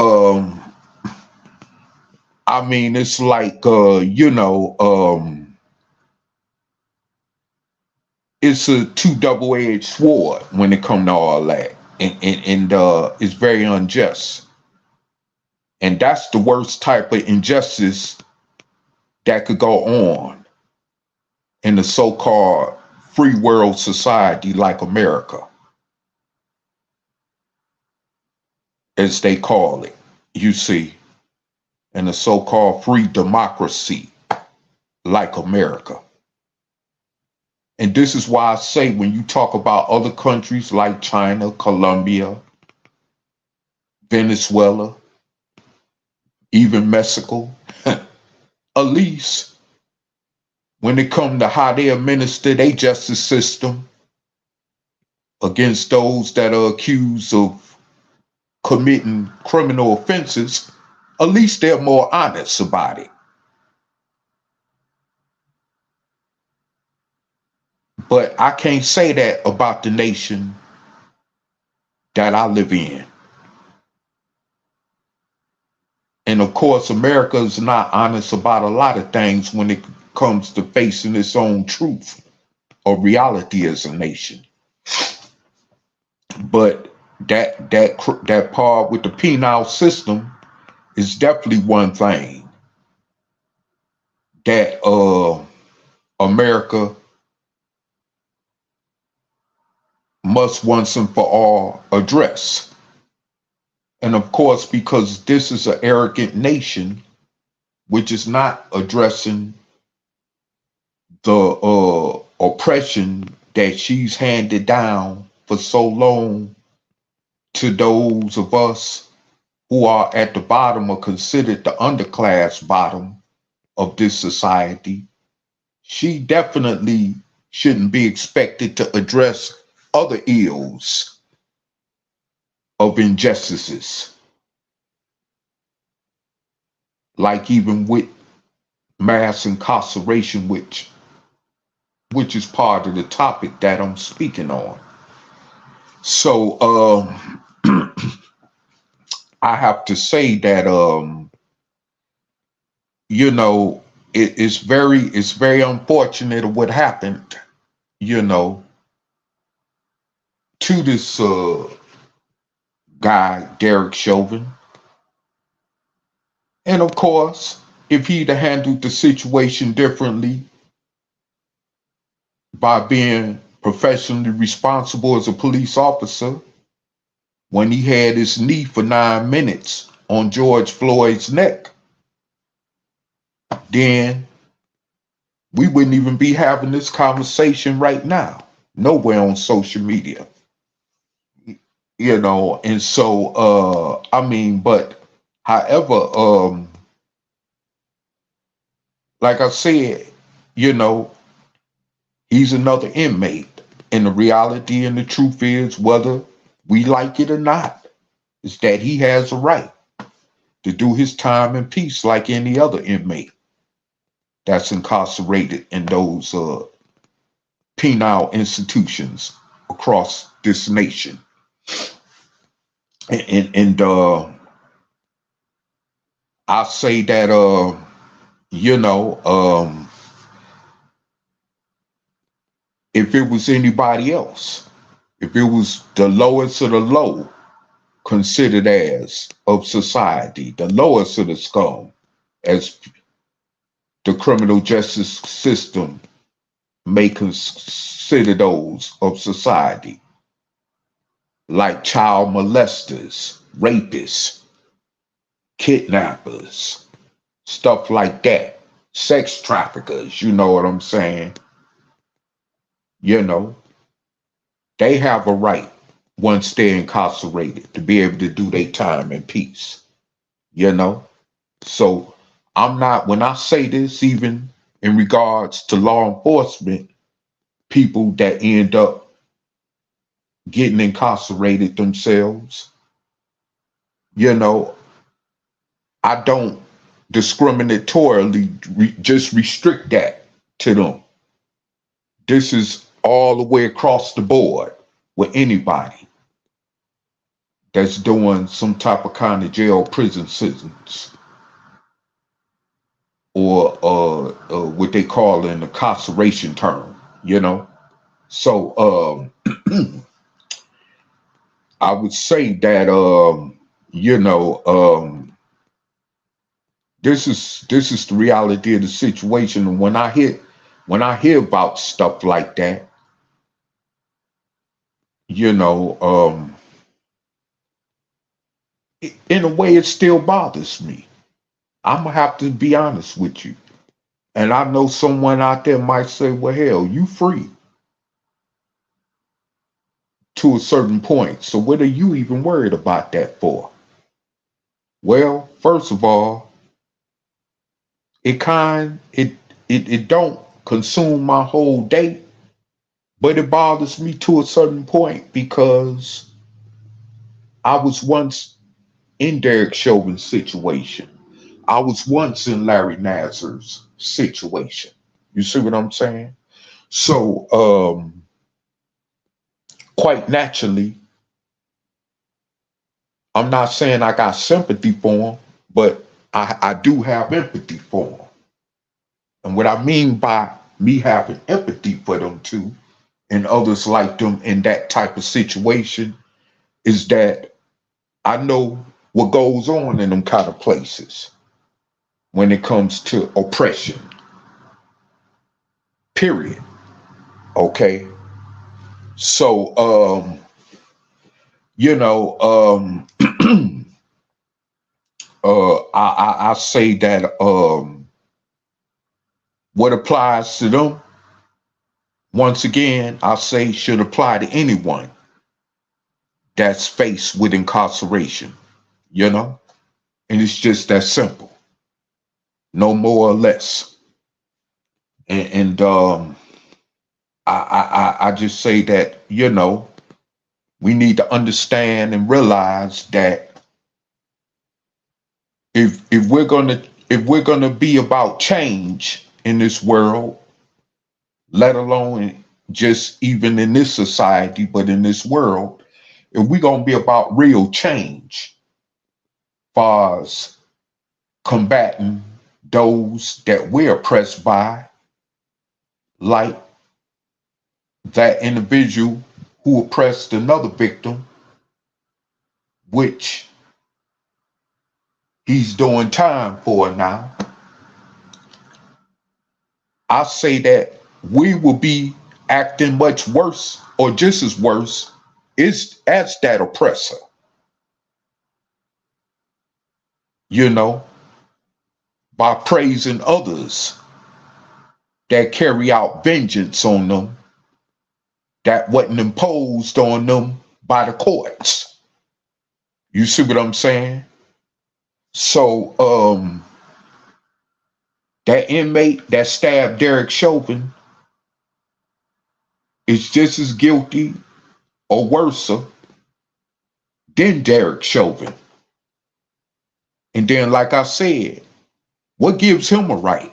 I mean, it's like, you know, it's a two double-edged sword when it comes to all that. And it's very unjust. And that's the worst type of injustice that could go on in the so-called free world society like America, as they call it, you see, in the so-called free democracy like America. And this is why I say when you talk about other countries like China, Colombia, Venezuela, even Mexico, at least when it comes to how they administer their justice system against those that are accused of committing criminal offenses, at least they're more honest about it. But I can't say that about the nation that I live in. And of course, America is not honest about a lot of things when it comes to facing its own truth or reality as a nation. But that part with the penal system is definitely one thing that America must once and for all address. And of course, because this is an arrogant nation, which is not addressing the oppression that she's handed down for so long to those of us who are at the bottom or considered the underclass bottom of this society, she definitely shouldn't be expected to address other ills of injustices, like even with mass incarceration, which is part of the topic that I'm speaking on. So I have to say that you know, it's very unfortunate of what happened, you know, to this guy, Derek Chauvin. And of course, if he'd have handled the situation differently by being professionally responsible as a police officer, when he had his knee for 9 minutes on George Floyd's neck, then we wouldn't even be having this conversation right now, nowhere on social media. You know, and so, I mean, but however, like I said, you know, he's another inmate. And the reality and the truth is, whether we like it or not, is that he has a right to do his time in peace like any other inmate that's incarcerated in those penal institutions across this nation. And I say that, you know, if it was anybody else, if it was the lowest of the low considered as of society, the lowest of the scum, as the criminal justice system may consider those of society, like child molesters, rapists, kidnappers, stuff like that, sex traffickers, you know what I'm saying? You know, they have a right, once they're incarcerated, to be able to do their time in peace, you know? So I'm not, when I say this, even in regards to law enforcement, people that end up getting incarcerated themselves, you know, I don't discriminatorily just restrict that to them. This is all the way across the board with anybody that's doing some type of kind of jail prison sentence, or what they call an incarceration term, you know. So I would say that you know, this is the reality of the situation. And when I hear about stuff like that, you know, in a way, it still bothers me. I'm gonna have to be honest with you. And I know someone out there might say, well, hell, you free. to a certain point. So what are you even worried about that for? Well, first of all, it don't consume my whole day, but it bothers me to a certain point because I was once in Derek Chauvin's situation. I was once in Larry Nassar's situation. You see what I'm saying? So, quite naturally, I'm not saying I got sympathy for him, but I do have empathy for him. And what I mean by me having empathy for them too, and others like them in that type of situation, is that I know what goes on in them kind of places when it comes to oppression. Period. Okay. So, I say that what applies to them, once again, I say should apply to anyone that's faced with incarceration, and it's just that simple, no more or less. And I just say that, we need to understand and realize that if we're gonna be about change in this world, let alone just even in this society, but in this world, if we're gonna be about real change, far as combating those that we're oppressed by, like that individual who oppressed another victim, which he's doing time for now, I say that we will be acting much worse or just as worse as that oppressor. By praising others that carry out vengeance on them that wasn't imposed on them by the courts. You see what I'm saying? So that inmate that stabbed Derek Chauvin is just as guilty or worse than Derek Chauvin. And then, like I said, what gives him a right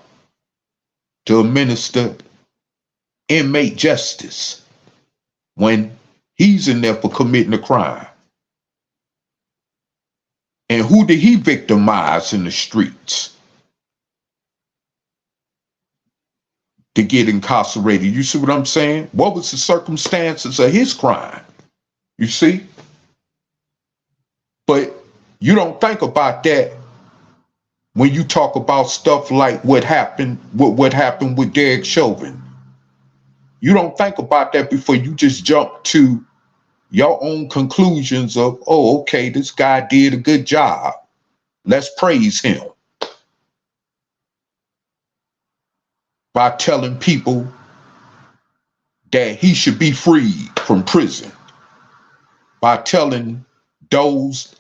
to administer inmate justice when he's in there for committing a crime? And who did he victimize in the streets to get incarcerated? You see what I'm saying? What was the circumstances of his crime? You see? But you don't think about that when you talk about stuff like what happened with Derek Chauvin. You don't think about that before you just jump to your own conclusions of, oh, okay, this guy did a good job. Let's praise him. By telling people that he should be freed from prison. By telling those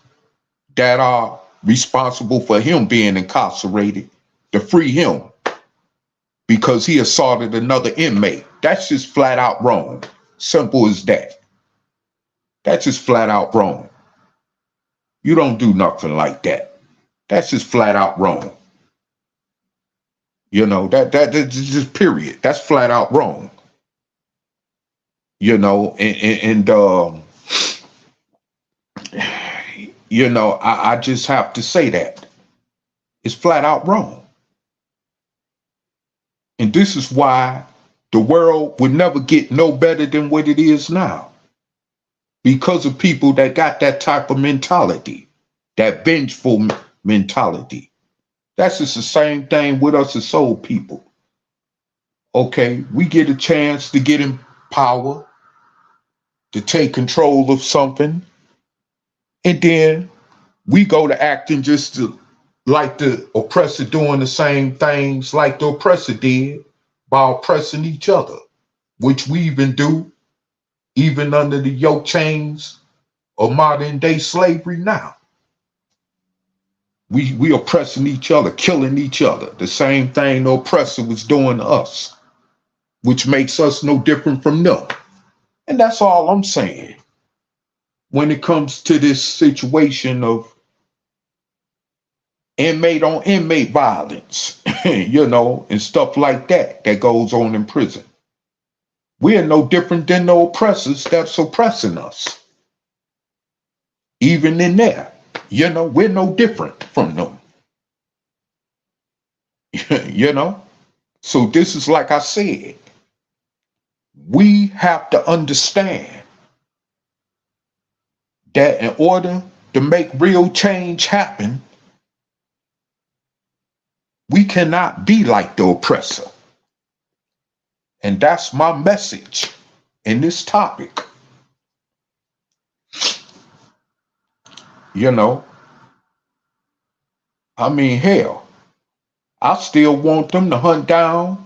that are responsible for him being incarcerated to free him because he assaulted another inmate. That's just flat out wrong. Simple as that. That's just flat out wrong. You don't do nothing like that. That's just flat out wrong. That's just period. That's flat out wrong. I just have to say that. It's flat out wrong. And this is why the world would never get no better than what it is now. Because of people that got that type of mentality, that vengeful mentality. That's just the same thing with us as soul people. Okay, we get a chance to get in power, to take control of something, and then we go to acting just like the oppressor, doing the same things like the oppressor did by oppressing each other, which we even do even under the yoke chains of modern day slavery now. We oppressing each other, killing each other. The same thing the oppressor was doing to us, which makes us no different from them. And that's all I'm saying. When it comes to this situation of inmate on inmate violence, you know, and stuff like that goes on in prison. We are no different than the oppressors that's oppressing us. Even in there, you know, we're no different from them. You know? So this is like I said, we have to understand that in order to make real change happen, we cannot be like the oppressor. And that's my message in this topic. You know, I mean, hell, I still want them to hunt down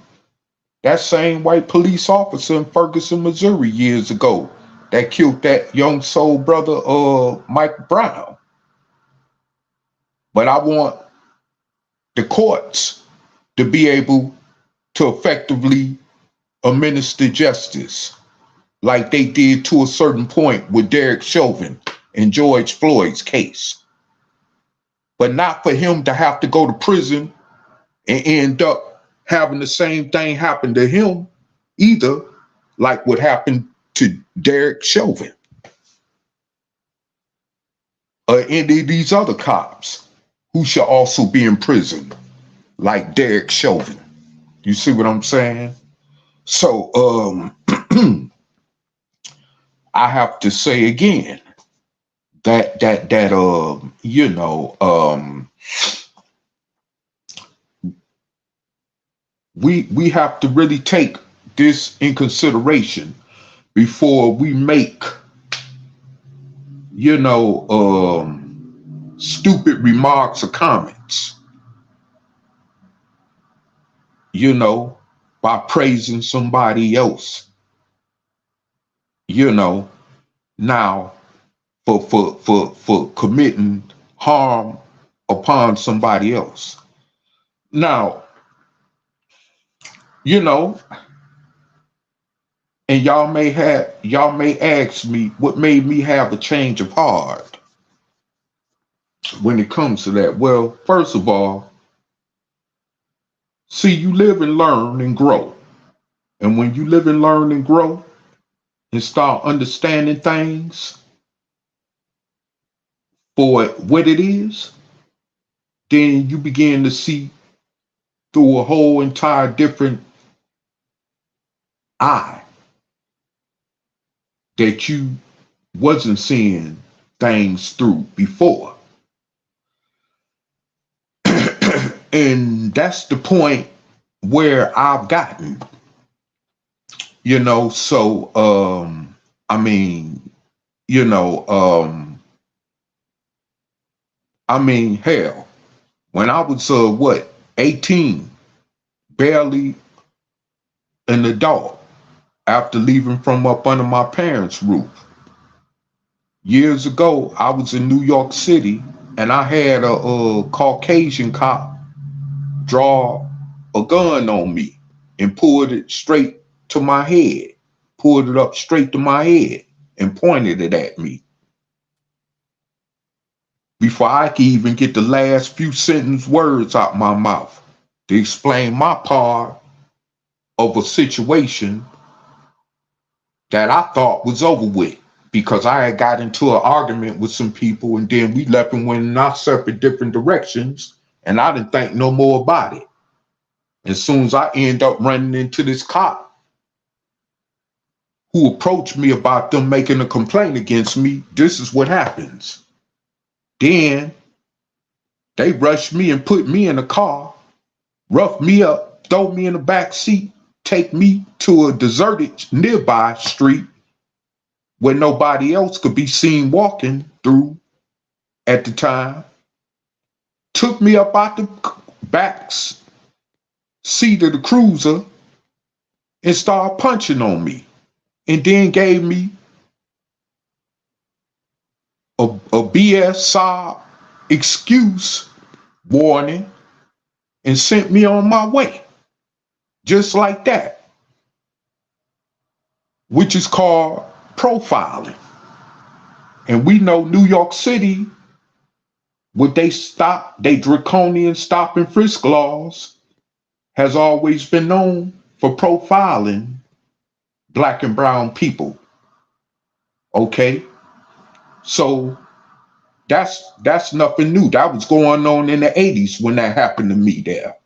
that same white police officer in Ferguson, Missouri years ago that killed that young soul brother, Mike Brown. But I want the courts to be able to effectively administer justice like they did to a certain point with Chauvin and George Floyd's case. But not for him to have to go to prison and end up having the same thing happen to him either, like what happened to Chauvin or any of these other cops who should also be in prison, like Chauvin. You see what I'm saying? So I have to say again that you know, we have to really take this in consideration before we make, you know, stupid remarks or comments, you know, by praising somebody else, you know, now for committing harm upon somebody else. Now, you know, and y'all may ask me what made me have a change of heart when it comes to that. Well, first of all, see, you live and learn and grow. And when you live and learn and grow and start understanding things for what it is, then you begin to see through a whole entire different eye that you wasn't seeing things through before. And that's the point where I've gotten, you know. So I mean, you know, I mean, hell, when I was 18, barely an adult, after leaving from up under my parents' roof, years ago, I was in New York City and I had a Caucasian cop draw a gun on me and pulled it straight to my head, pulled it up straight to my head and pointed it at me. Before I could even get the last few sentence words out my mouth to explain my part of a situation that I thought was over with, because I had got into an argument with some people and then we left and went in our separate different directions, and I didn't think no more about it. As soon as I end up running into this cop who approached me about them making a complaint against me, this is what happens. Then they rushed me and put me in a car, roughed me up, throw me in the back seat, take me to a deserted nearby street where nobody else could be seen walking through at the time, took me up out the back seat of the cruiser and started punching on me, and then gave me BS excuse warning and sent me on my way. Just like that. Which is called profiling. And we know New York City, what they draconian stop and frisk laws has always been known for profiling Black and brown people. Okay? So that's nothing new. That was going on in the 80s when that happened to me there.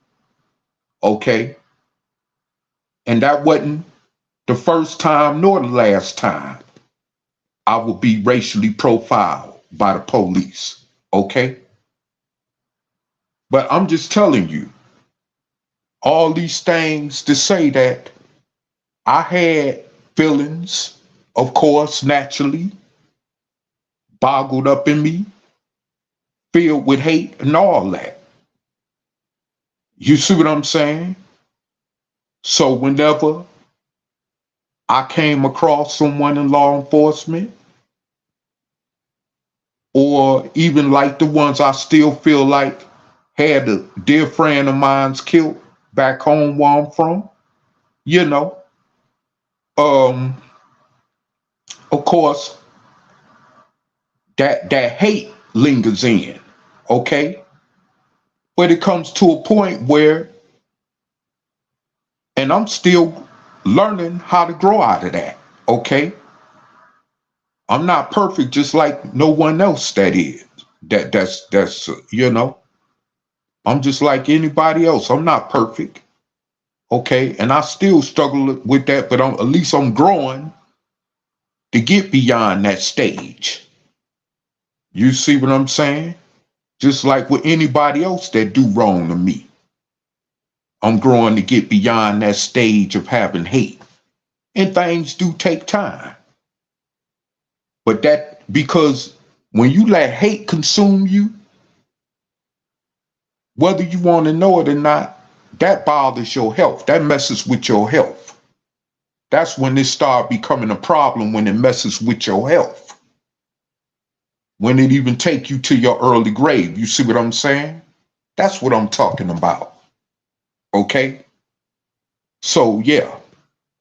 Okay? And that wasn't the first time nor the last time I will be racially profiled by the police. Okay? But I'm just telling you, all these things to say that I had feelings, of course, naturally, boggled up in me, filled with hate and all that. You see what I'm saying? So whenever I came across someone in law enforcement, or even like the ones I still feel like had a dear friend of mine's killed back home where I'm from, you know, of course, that hate lingers in, okay? But it comes to a point where, and I'm still learning how to grow out of that, okay? I'm not perfect, just like no one else that is. That's you know, I'm just like anybody else. I'm not perfect, okay? And I still struggle with that, but at least I'm growing to get beyond that stage. You see what I'm saying? Just like with anybody else that do wrong to me. I'm growing to get beyond that stage of having hate. And things do take time. But that, because when you let hate consume you, whether you want to know it or not, that bothers your health. That messes with your health. That's when it starts becoming a problem, when it messes with your health. When it even take you to your early grave. You see what I'm saying? That's what I'm talking about. Okay? So, yeah.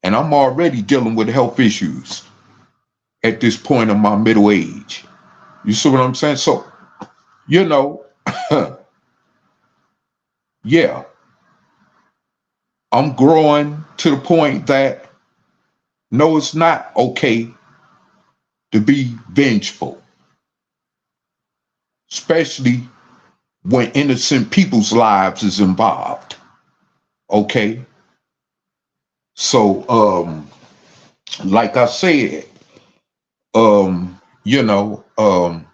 And I'm already dealing with health issues at this point in my middle age. You see what I'm saying? So, you know, yeah. I'm growing to the point that, no, it's not okay to be vengeful. Especially when innocent people's lives is involved. Okay? So, like I said, you know,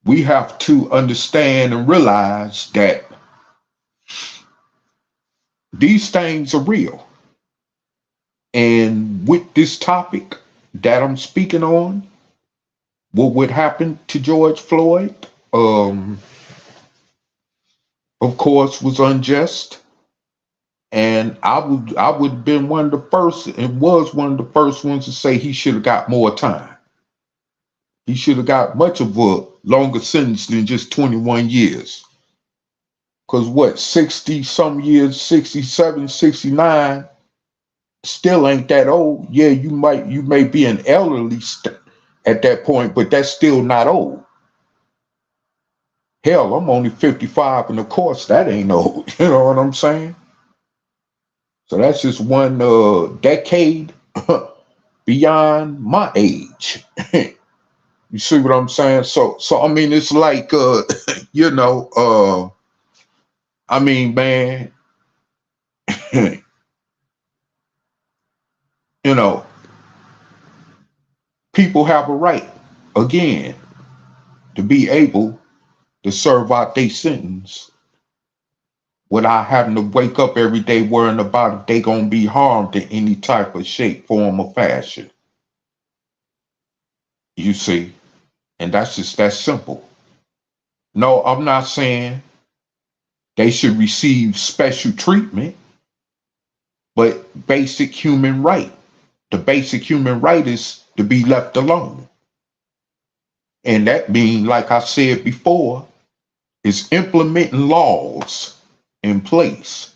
we have to understand and realize that these things are real. And with this topic that I'm speaking on, what would happen to George Floyd, of course, was unjust. And I would have been one of the first, and was one of the first ones to say he should have got more time. He should have got much of a longer sentence than just 21 years. Because what, 60 some years, 67, 69, still ain't that old. Yeah, you may be an elderly at that point, but that's still not old. Hell, I'm only 55, and of course that ain't old. You know what I'm saying? So that's just one decade beyond my age. You see what I'm saying? So I mean, it's like, you know, I mean, man, you know, people have a right, again, to be able to serve out their sentence without having to wake up every day worrying about if they gonna be harmed in any type of shape, form, or fashion. You see? And that's just that simple. No, I'm not saying they should receive special treatment, but basic human right. The basic human right is to be left alone. And that means, like I said before, is implementing laws in place.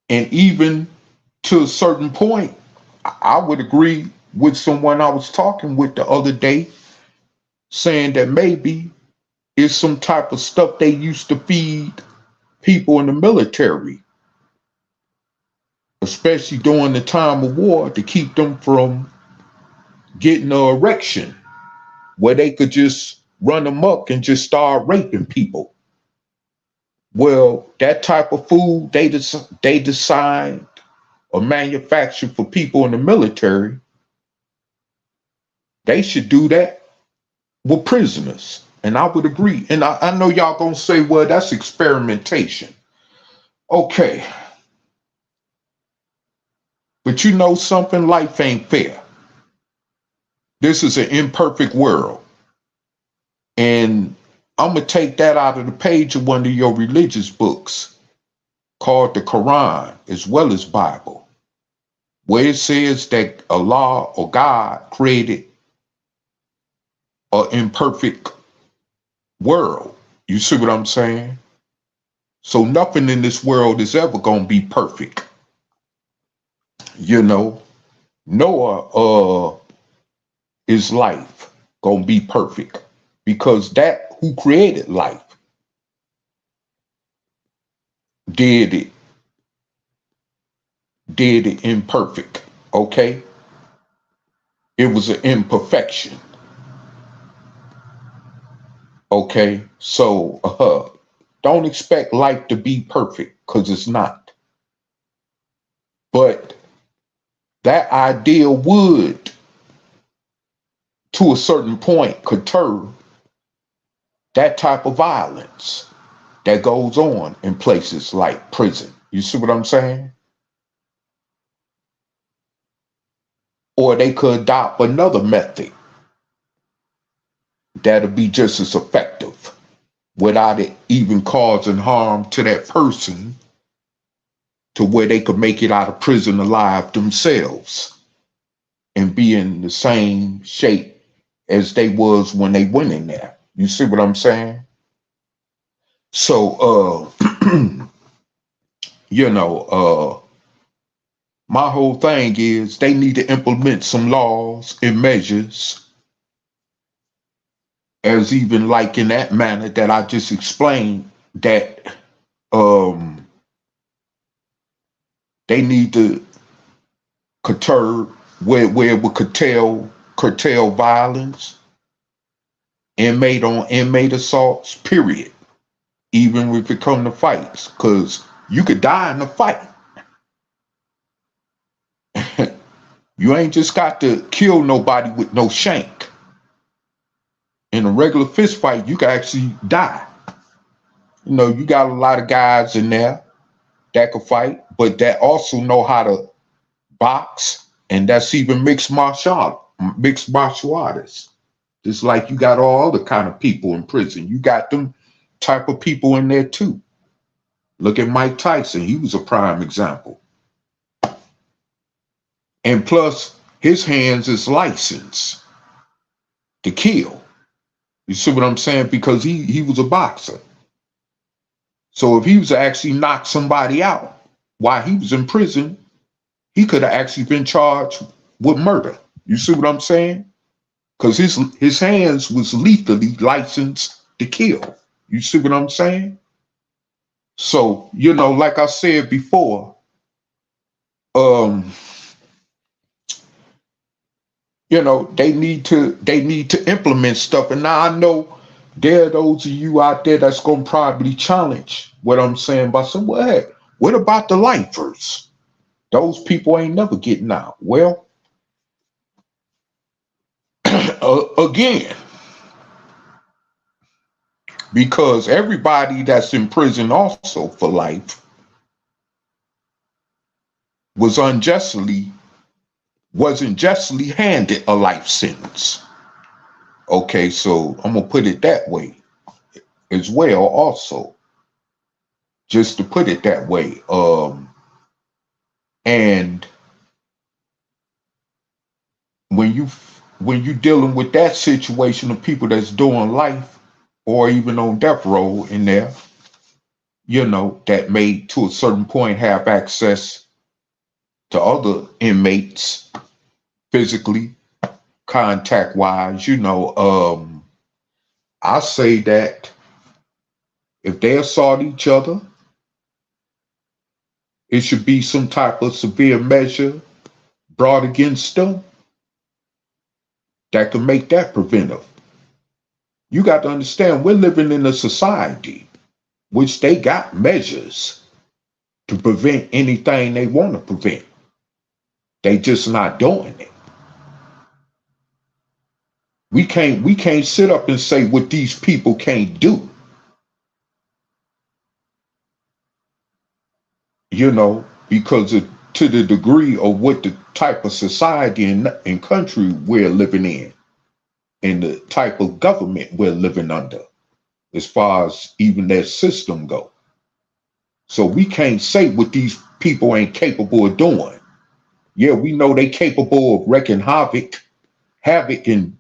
And even to a certain point, I would agree with someone I was talking with the other day, saying that maybe it's some type of stuff they used to feed people in the military, especially during the time of war, to keep them from getting an erection, where they could just run amok and just start raping people. Well, that type of food they designed or manufactured for people in the military, they should do that with prisoners. And I would agree. And I know y'all gonna say, well, that's experimentation. Okay. But you know something? Life ain't fair. This is an imperfect world. And I'm going to take that out of the page of one of your religious books called the Quran, as well as Bible, where it says that Allah or God created an imperfect world. You see what I'm saying? So nothing in this world is ever going to be perfect. You know, Noah is life going to be perfect, because that who created life did it imperfect. Okay, it was an imperfection. Okay, so don't expect life to be perfect, because it's not. But that idea would, to a certain point, curtail that type of violence that goes on in places like prison. You see what I'm saying? Or they could adopt another method that'll be just as effective without it even causing harm to that person, to where they could make it out of prison alive themselves and be in the same shape as they was when they went in there. You see what I'm saying? So, you know, my whole thing is they need to implement some laws and measures, as even like in that manner that I just explained, that they need to curtail, where it would curtail violence, inmate on inmate assaults, period. Even if it come to fights, because you could die in a fight. You ain't just got to kill nobody with no shank. In a regular fist fight, you can actually die. You know, you got a lot of guys in there that can fight, but that also know how to box, and that's even mixed martial artists. Just like you got all other kind of people in prison. You got them type of people in there too. Look at Mike Tyson. He was a prime example. And plus, his hands is licensed to kill. You see what I'm saying? Because he was a boxer. So if he was to actually knock somebody out while he was in prison, he could have actually been charged with murder. You see what I'm saying? Because his hands was lethally licensed to kill. You see what I'm saying? So, you know, like I said before, you know, they need to implement stuff. And now I know there are those of you out there that's gonna probably challenge what I'm saying by saying, well, hey, what about the lifers? Those people ain't never getting out. Well, again, because everybody that's in prison also for life wasn't justly handed a life sentence. Okay, so I'm gonna put it that way as well also, just to put it that way. And when when you're dealing with that situation of people that's doing life or even on death row in there, you know, that may to a certain point have access to other inmates physically, contact wise, you know, I say that if they assault each other, it should be some type of severe measure brought against them that can make that preventive. You got to understand, we're living in a society which they got measures to prevent anything they want to prevent. They just not doing it. We can't sit up and say what these people can't do. You know, because to the degree of what the type of society and country we're living in, and the type of government we're living under, as far as even their system go. So we can't say what these people ain't capable of doing. Yeah, we know they capable of wreaking havoc and,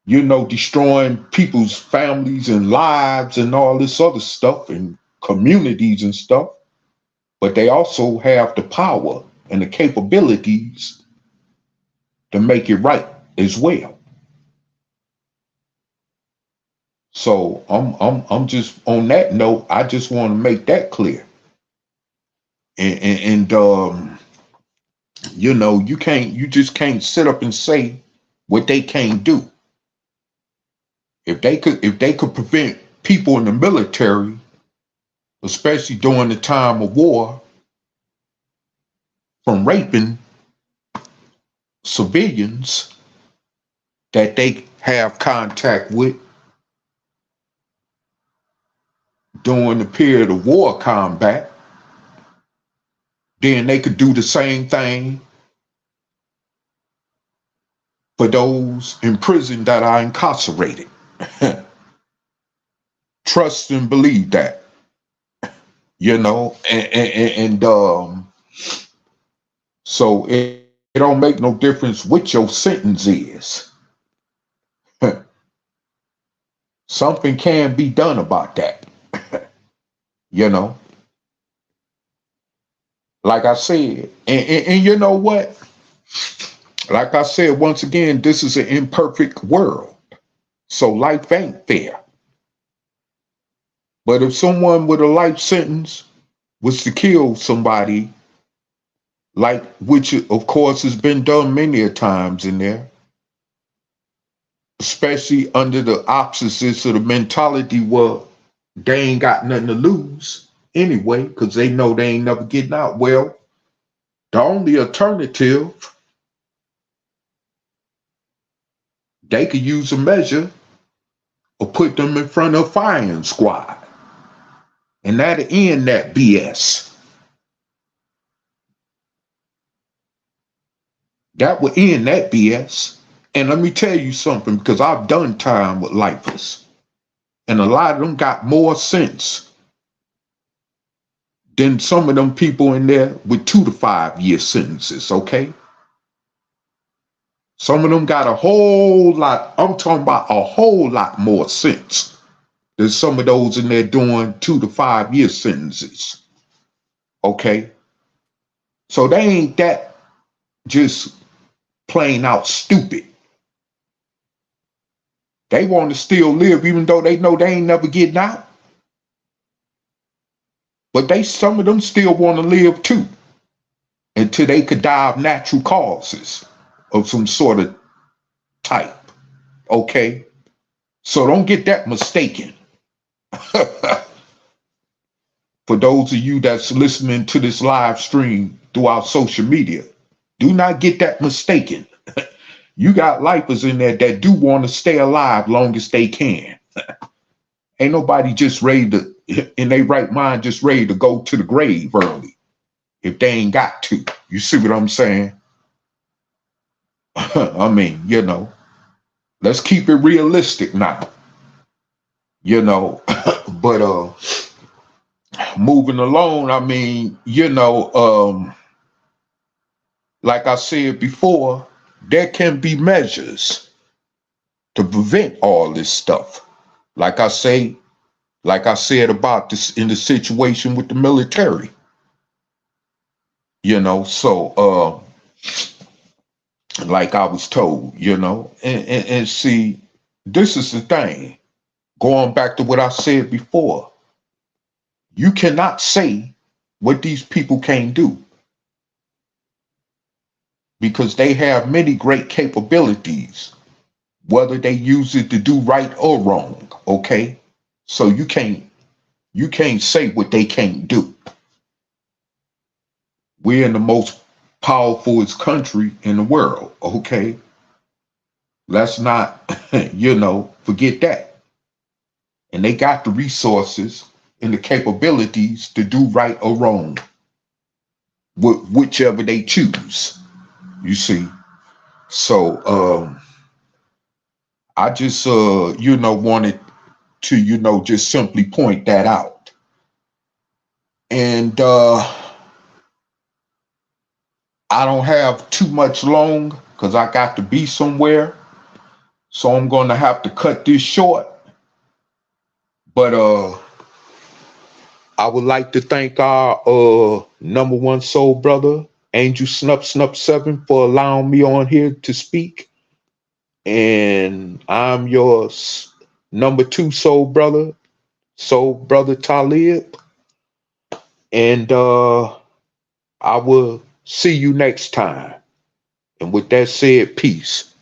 you know, destroying people's families and lives and all this other stuff and communities and stuff. But they also have the power and the capabilities to make it right as well. So I'm just on that note. I just want to make that clear. And you know, you just can't sit up and say what they can't do. If they could prevent people in the military, especially during the time of war, from raping civilians that they have contact with during the period of war combat, then they could do the same thing for those in prison that are incarcerated. Trust and believe that, you know, and so it don't make no difference what your sentence is. Something can be done about that. You know, like I said, and you know what? Like I said, once again, this is an imperfect world. So life ain't fair. But if someone with a life sentence was to kill somebody, like, which of course has been done many a times in there, especially under the opposites of the mentality where they ain't got nothing to lose anyway, because they know they ain't never getting out. Well, the only alternative, they could use a measure or put them in front of a firing squad. And that'll end that BS. That will end that BS. And let me tell you something, because I've done time with lifers, and a lot of them got more sense than some of them people in there with 2 to 5 year sentences, okay? Some of them got a whole lot, I'm talking about a whole lot more sense than some of those in there doing 2 to 5 year sentences, okay? So they ain't that just plain out stupid. They want to still live even though they know they ain't never getting out. But some of them still want to live too, until they could die of natural causes of some sort of type, okay? So don't get that mistaken. For those of you that's listening to this live stream throughout social media, do not get that mistaken. You got lifers in there that do want to stay alive long as they can. Ain't nobody just ready to, in their right mind, just ready to go to the grave early if they ain't got to. You see what I'm saying? I mean, you know, let's keep it realistic now. You know, but moving along, I mean, you know, like I said before, there can be measures to prevent all this stuff. Like I said about this in the situation with the military. You know, so like I was told, you know, and see, this is the thing. Going back to what I said before, you cannot say what these people can't do, because they have many great capabilities, whether they use it to do right or wrong. Okay, so you can't say what they can't do. We're in the most powerfulest country in the world. Okay, let's not, you know, forget that. And they got the resources and the capabilities to do right or wrong, whichever they choose. You see, so I just you know, wanted to, you know, just simply point that out. And I don't have too much long because I got to be somewhere, so I'm gonna have to cut this short. But I would like to thank our #1 soul brother, Angel Snup 7, for allowing me on here to speak. And I'm your #2 soul brother Taalib. And I will see you next time. And with that said, peace.